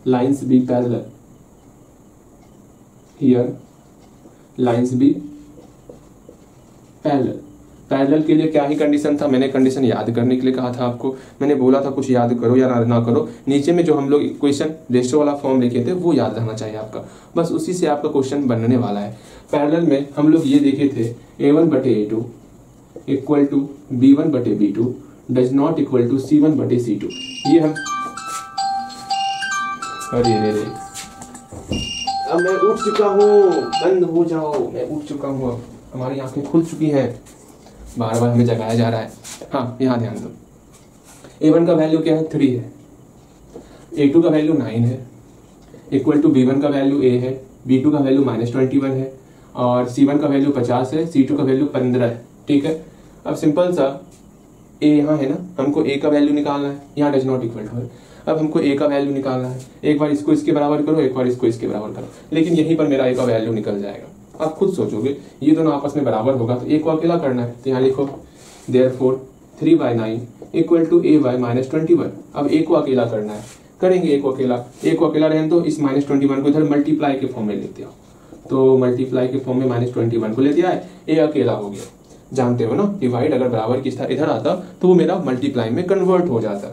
Speaker 1: lines be parallel, here lines be parallel। Parallel के लिए क्या ही कंडीशन था, मैंने कंडीशन याद करने के लिए कहा था आपको, मैंने बोला था कुछ याद करो या ना करो, नीचे में जो हम लोग इक्वेशन रेशो वाला फॉर्म लिखे थे वो याद रहना चाहिए आपका, बस उसी से आपका क्वेश्चन बनने वाला है। पैरेलल में हम लोग ये देखे थे a1/a2 = b1/b2 does not equal to c1/c2। ये हम अरे अब मैं उठ चुका हूँ, बंद हो जाओ, मैं उठ चुका हूँ। अब हमारी आंखें खुल चुकी हैं, बार बार हमें जगाया जा रहा है। हाँ, यहाँ ध्यान दो, A1 का वैल्यू क्या है, 3 है, A2 का वैल्यू 9 है, इक्वल टू B1 का वैल्यू A है, B2 का वैल्यू -21 है, और C1 का वैल्यू 50 है, C2 का वैल्यू 15 है। ठीक है, अब सिंपल सा A यहाँ है ना, हमको A का वैल्यू निकालना है, यहाँ डज नॉट इक्वल टू है। अब हमको A का वैल्यू निकालना है, एक बार इसको इसके बराबर करो, एक बार इसको इसके बराबर करो, लेकिन यहीं पर मेरा A का वैल्यू निकल जाएगा। आप खुद सोचोगे ये दोनों आपस में बराबर होगा तो A को अकेला करना है, तो यहाँ लिखो देयरफॉर 3/9 इक्वल टू A/-21। अब A को अकेला करना है, करेंगे A को अकेला रहने दो, इस -21 को इधर मल्टीप्लाई के फॉर्म में लेते हो, तो मल्टीप्लाई के फॉर्म में -21 को ले दिया है, A अकेला हो गया। जानते हो ना, डिवाइड अगर बराबर की इधर आता तो वो मेरा मल्टीप्लाई में कन्वर्ट हो जाता।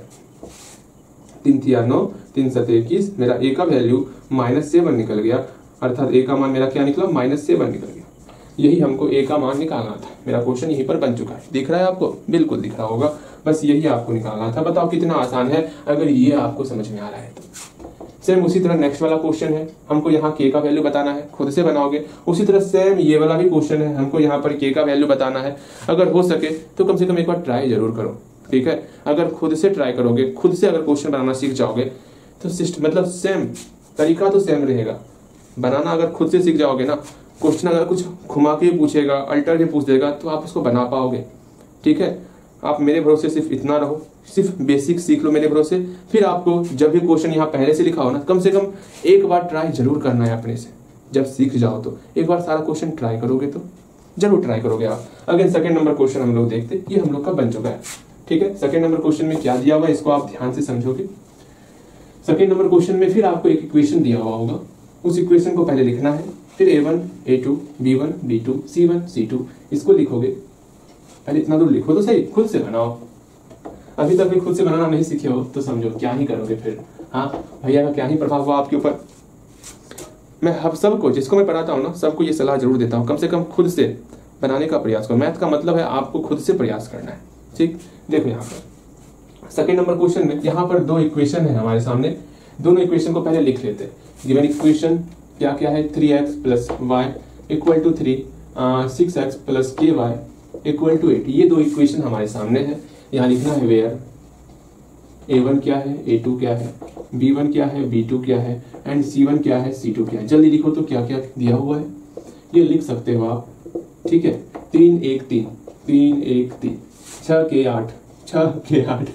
Speaker 1: 3 3 9 3 7 21, मेरा A का वैल्यू -7 निकल गया, अर्थात A का मान मेरा क्या निकला, -7 निकल गया। यही हमको A का मान निकालना था। मेरा क्वेश्चन यहीं पर बन चुका है, दिख रहा है आपको, बिल्कुल दिख रहा होगा, बस यही आपको निकालना था। बताओ कितना आसान है अगर ये आपको समझ में आ रहा है तो। सेम उसी तरह नेक्स्ट वाला क्वेश्चन है, हमको यहाँ K का वैल्यू बताना है, खुद से बनाओगे। उसी तरह सेम ये वाला भी क्वेश्चन है, हमको यहाँ पर K का वैल्यू बताना है। अगर हो सके तो कम से कम एक बार ट्राई जरूर करो, ठीक है। अगर खुद से ट्राई करोगे, खुद से अगर क्वेश्चन बनाना सीख जाओगे तो मतलब सेम तरीका तो सेम रहेगा। बनाना अगर खुद से सीख जाओगे ना, क्वेश्चन अगर कुछ घुमा के पूछेगा, अल्टर के पूछ देगा, तो आप उसको बना पाओगे, ठीक है। आप मेरे भरोसे सिर्फ इतना रहो, सिर्फ बेसिक सीख लो मेरे भरोसे, फिर आपको जब भी क्वेश्चन यहाँ पहले से लिखा हो ना, कम से कम एक बार ट्राई जरूर करना है अपने से। जब सीख जाओ तो एक बार सारा क्वेश्चन ट्राई करोगे तो जरूर ट्राई करोगे आप। अगेन सेकंड नंबर क्वेश्चन हम लोग देखते, ये हम लोग का बन चुका है, ठीक है। सेकंड नंबर क्वेश्चन में क्या दिया हुआ है इसको आप ध्यान से समझोगे। सेकंड नंबर क्वेश्चन में फिर आपको एक इक्वेशन दिया हुआ होगा, उस इक्वेशन को पहले लिखना है, फिर A1 A2 B1 B2 C1 C2 इसको लिखोगे। पहले इतना दूर लिखो तो सही, खुद से बनाओ। अभी तक भी खुद से बनाना नहीं सीखे हो तो समझो क्या ही करोगे फिर। हाँ भैया का क्या ही प्रभाव हुआ आपके ऊपर। मैं हम सबको, जिसको मैं पढ़ाता हूँ ना, सबको ये सलाह जरूर देता हूँ, कम से कम खुद से बनाने का प्रयास करो। मैथ का मतलब है आपको खुद से प्रयास करना है, ठीक। देखो यहाँ पर सेकेंड नंबर क्वेश्चन में यहाँ पर 2 इक्वेशन है हमारे सामने, दोनों इक्वेशन को पहले लिख लेते हैं। गिवन इक्वेशन क्या क्या है, 3x + y equal to 3, 6x + ky equal to 8। ये 2 इक्वेशन हमारे सामने है। यहाँ लिखना है वेयर A1 क्या है, A2 क्या है, B1 क्या है, B2 क्या है, एंड C1 क्या है, C2 क्या है। जल्दी लिखो तो क्या क्या दिया हुआ है, ये लिख सकते हो आप, ठीक है। 3 1 3 3 1 3 6 के 8 6 के 8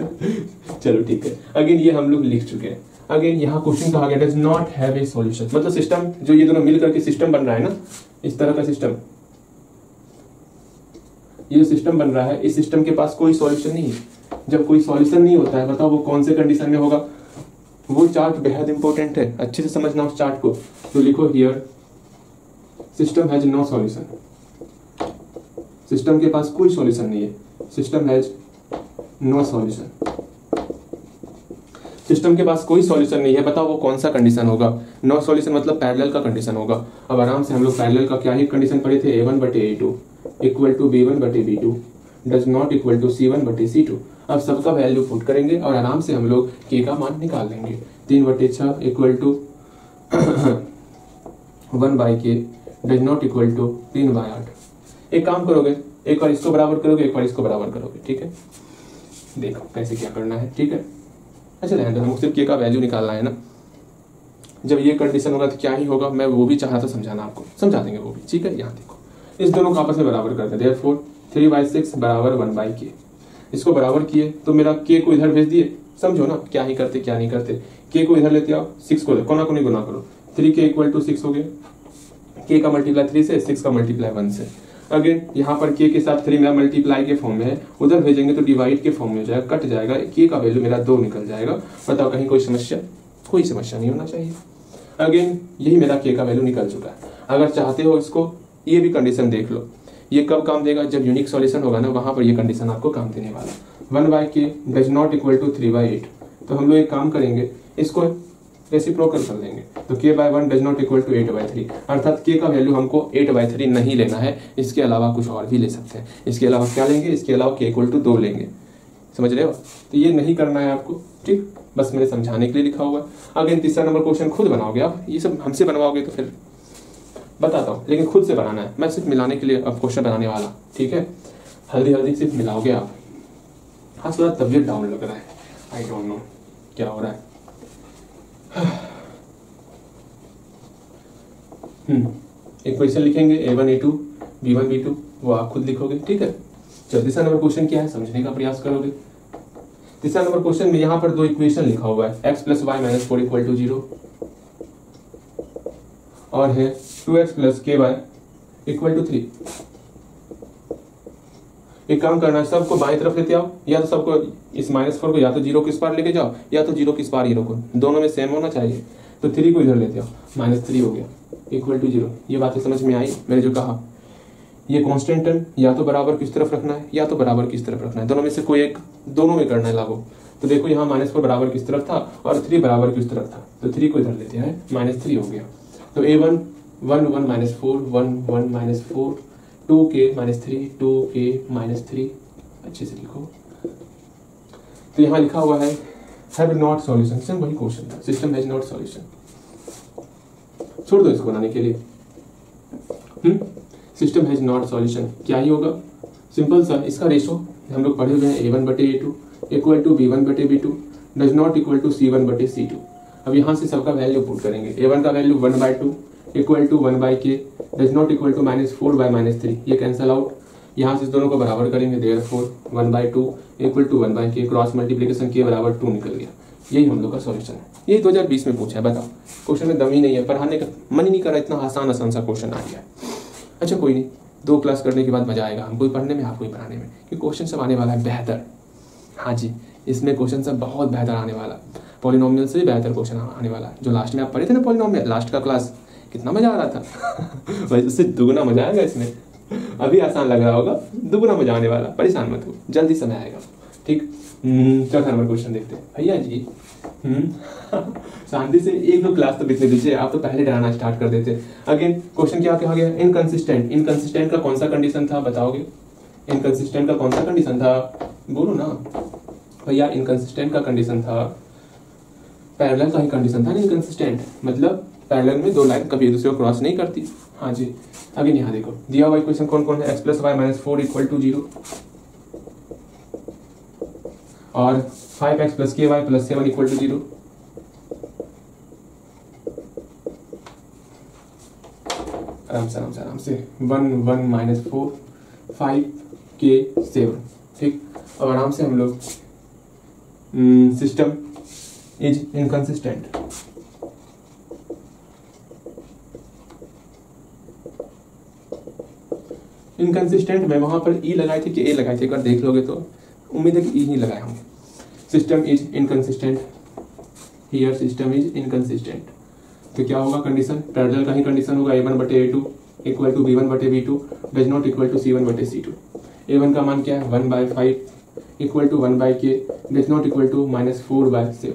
Speaker 1: चलो ठीक है। अगेन ये हम लोग लिख चुके हैं। अगेन यहाँ क्वेश्चन कहा गया does not have a solution, मतलब सिस्टम जो ये दोनों मिल करके सिस्टम बन रहा है ना, इस तरह का सिस्टम, ये सिस्टम बन रहा है, इस सिस्टम के पास कोई सॉल्यूशन नहीं है। जब कोई सॉल्यूशन नहीं होता है, बताओ वो कौन से कंडीशन में होगा। वो चार्ट बेहद इंपॉर्टेंट है, अच्छे से समझना उस चार्ट को। तो लिखो here system has no solution, system के पास कोई सॉल्यूशन नहीं है, system has no solution, system के पास कोई सॉल्यूशन नहीं है। बताओ वो कौन सा कंडीशन होगा। नो सॉल्यूशन मतलब पैरेलल का कंडीशन होगा। अब आराम से हम लोग पैरेलल का क्या ही कंडीशन पढ़े थे, A1/A2 equal to B1/B2 does not equal to C1/C2। अब सबका वैल्यू पुट करेंगे और आराम से हम लोग K का मान निकाल लेंगे। 3/6 equal to 1/K does not equal to 3/8। एक काम करोगे, एक बार इसको बराबर करोगे, एक बार इसको बराबर करोगे, ठीक है। देखो कैसे क्या करना है, ठीक है। अच्छा ध्यान दो, हमको सिर्फ K का वैल्यू निकालना है ना। जब ये कंडीशन होगा तो क्या ही होगा, मैं वो भी चाह रहा था समझाना आपको, समझा देंगे वो भी, ठीक है। यहाँ देखो इस दोनों को आपस में बराबर करते हैं, देयरफॉर 3/6 बराबर 1/K। इसको बराबर किए तो मेरा K को इधर भेज दिए, समझो ना क्या ही करते क्या नहीं करते। K को इधर लेते आओ, 6 को कोना को नहीं गुना करो, 3K इक्वल टू 6 हो गया। K का मल्टीप्लाई 3 से, 6 का मल्टीप्लाई 1 से। अगेन यहाँ पर K के साथ 3 मेरा मल्टीप्लाई के फॉर्म में है, उधर भेजेंगे तो डिवाइड के फॉर्म में हो जाएगा, कट जाएगा। K का वैल्यू मेरा 2 निकल जाएगा। बताओ कहीं कोई समस्या, कोई समस्या नहीं होना चाहिए। अगेन यही मेरा K का वैल्यू निकल चुका है। अगर चाहते हो इसको, ये भी कंडीशन देख लो, ये कब काम देगा, जब यूनिक सॉल्यूशन होगा ना, वहां पर ये कंडीशन आपको काम देने वाला। 1/K does not equal to 3/8। तो हम लोग एक काम करेंगे, इसको रेसिप्रोकल कर देंगे, तो K/1 does not equal to 8/3। अर्थात K का वैल्यू हमको 8/3 नहीं लेना है, इसके अलावा कुछ और भी ले सकते हैं। इसके अलावा क्या लेंगे, इसके अलावा K इक्वल टू 2 लेंगे। समझ रहे हो? तो ये नहीं करना है आपको, ठीक, बस मैंने समझाने के लिए लिखा हुआ है। अगर तीसरा नंबर क्वेश्चन खुद बनाओगे आप, ये सब हमसे बनवाओगे तो फिर बताता हूँ, लेकिन खुद से बनाना है। मैं सिर्फ मिलाने के लिए अब क्वेश्चन बनाने वाला, ठीक है? हल्दी हल्दी सिर्फ मिलाओगे आप। हाँ थोड़ा तबीयत डाउन लग रहा है, आई डोंट नो क्या हो रहा है। एक क्वेश्चन लिखेंगे A1 A2 B1 B2, वो आप खुद लिखोगे, ठीक है? चलो तीसरा नंबर क्वेश्चन क्या है, समझने का प्रयास करोगे। तीसरा नंबर क्वेश्चन में यहाँ पर दो इक्वेशन लिखा हुआ है, x + y - 4 = 0 और है 2x + ky = 3। एक काम करना है, सबको बाएं तरफ लेते आओ, या तो सबको इस -4 को या तो 0 के इस पार लेके जाओ, या तो 0 के इस पार ही रखो, दोनों में सेम होना चाहिए। तो 3 को इधर लेते आओ, -3 हो गया = 0। ये बातें समझ में आई मैंने जो कहा? ये कांस्टेंट टर्म या तो बराबर किस तरफ रखना है या तो बराबर किस तरफ रखना है, दोनों में से कोई एक, दोनों में करना है लागू। तो देखो यहाँ -4 बराबर किस तरफ था और 3 बराबर किस तरफ था, तो 3 को इधर लेते हैं, -3 हो गया। तो A1 1 1 -4 1 1 -4 2k -3 2k -3, अच्छे से लिखो। तो यहाँ लिखा हुआ है हैव नॉट सॉल्यूशन, सेम वही क्वेश्चन था, सिस्टम हैज नॉट सॉल्यूशन। छोड़ दो इसको बनाने के लिए। सिस्टम हैज नॉट सॉल्यूशन क्या ही होगा, सिंपल सा, इसका रेशो हम लोग पढ़े हुए हैं A1/A2 = B1/B2 does not = C1/C2। अब यहाँ से सबका वैल्यू पुट करेंगे। A1 का वैल्यू 1/2 = 1/k डज नॉट = -4 - 3, ये कैंसल आउट। यहाँ से इस दोनों को बराबर करेंगे, therefore 1/2 = 1/k, cross multiplication k = 2 निकल गया। यही हम लोग का सॉल्यूशन है। यही 2020 में पूछा है, बताओ। क्वेश्चन में दम ही नहीं है, पढ़ाने का मन ही नहीं कर रहा, इतना आसान सा क्वेश्चन आ गया है। अच्छा कोई नहीं, 2 क्लास करने के बाद मजा आएगा हमको पढ़ने में, आपको पढ़ाने में, कि क्वेश्चन सब आने वाला है बेहतर। हाँ जी, इसमें क्वेश्चन सब बहुत बेहतर आने वाला, पॉलिनोमियल से भी बेहतर क्वेश्चन आने वाला है। जो लास्ट में आप पढ़े थे ना पॉलिनोमियल, लास्ट का क्लास, कितना मजा आ रहा था वैसे उससे दुगुना मजा आएगा इसमें। अभी आसान लग रहा होगा, दुगुना मजा आने वाला, परेशान मत हो, जल्दी समय आएगा, ठीक। चौथा नंबर क्वेश्चन देखते हैं। भैया जी शांति से 1-2 क्लास तो बितने दीजिए, आप तो पहले डराना स्टार्ट कर देते। अगेन क्वेश्चन क्या कहा गया, इनकंसिस्टेंट। इनकंसिस्टेंट का कौन सा कंडीशन था, बताओगे? इनकंसिस्टेंट का कौन सा कंडीशन था, बोलो ना भैया। इनकंसिस्टेंट का कंडीशन था, पैरेलल का ही कंडीशन था ना। इनकंसिस्टेंट मतलब पैरेलल में 2 लाइन कभी एक दूसरे को क्रॉस नहीं करती। हाँ जी, अगेन यहाँ देखो दिया हुआ इक्वेशन कौन कौन है, x + y - 4 = 0 और 5x + ky + 7 = 0। आराम से 1 1 - 4 5k 7, ठीक। और आराम से हम लोग सिस्टम इज इनकंसिस्टेंट। इनकंसिस्टेंट में वहां पर ई लगाए थे कि ए लगाए थे, अगर देख लोगे तो उम्मीद है कि ई ही लगाए होंगे। System is inconsistent, here system is inconsistent. तो क्या होगा कंडीशन, पैरेलल का ही कंडीशन होगा, A1/A2 = B1/B2 does not = C1/C2। A1 का मान क्या है, 1/5 = 1/k डज नॉट = -4/7।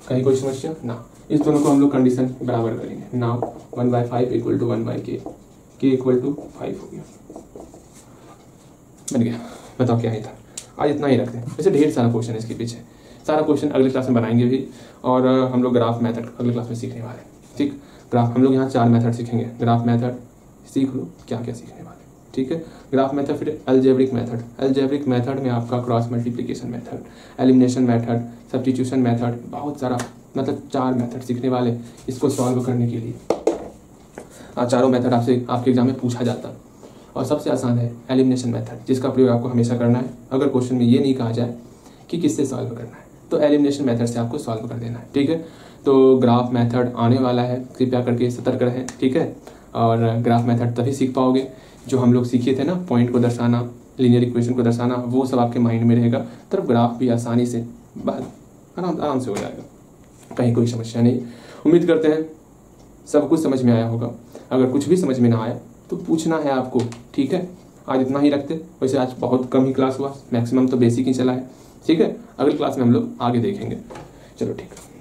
Speaker 1: कहीं कोई समस्या ना, इस दोनों को हम लोग कंडीशन बराबर करेंगे। नाउ 1/5 = 1/k, k = 5 हो गया, बन गया। बताओ क्या ही था, आज इतना ही रखते हैं। वैसे ढेर सारा क्वेश्चन है इसके पीछे, सारा क्वेश्चन अगली क्लास में बनाएंगे भी, और हम लोग ग्राफ मेथड अगली क्लास में सीखने वाले हैं, ठीक। ग्राफ हम लोग यहाँ 4 मेथड सीखेंगे, ग्राफ मेथड सीख लो क्या क्या सीखने वाले, ठीक है। ग्राफ मेथड, फिर अलजेब्रिक मेथड। अलजेब्रिक मेथड में आपका cross multiplication method, elimination method, substitution method, बहुत सारा, मतलब 4 मेथड सीखने वाले इसको सॉल्व करने के लिए। चारों मेथड आपसे आपके एग्जाम में पूछा जाता है, और सबसे आसान है एलिमिनेशन मेथड, जिसका प्रयोग आपको हमेशा करना है। अगर क्वेश्चन में ये नहीं कहा जाए कि किससे सॉल्व करना है, तो एलिमिनेशन मेथड से आपको सॉल्व कर देना है, ठीक है। तो ग्राफ मेथड आने वाला है, कृपया करके सतर्क रहें, ठीक है। और ग्राफ मेथड तभी सीख पाओगे जो हम लोग सीखे थे ना, पॉइंट को दर्शाना, लीनियर इक्वेशन को दर्शाना, वो सब आपके माइंड में रहेगा, तब ग्राफ भी आसानी से आराम से हो जाएगा, कहीं कोई समस्या नहीं। उम्मीद करते हैं सब कुछ समझ में आया होगा। अगर कुछ भी समझ में ना आया तो पूछना है आपको, ठीक है। आज इतना ही रखते, वैसे आज बहुत कम ही क्लास हुआ, मैक्सिमम तो बेसिक ही चला है, ठीक है। अगली क्लास में हम लोग आगे देखेंगे, चलो ठीक है।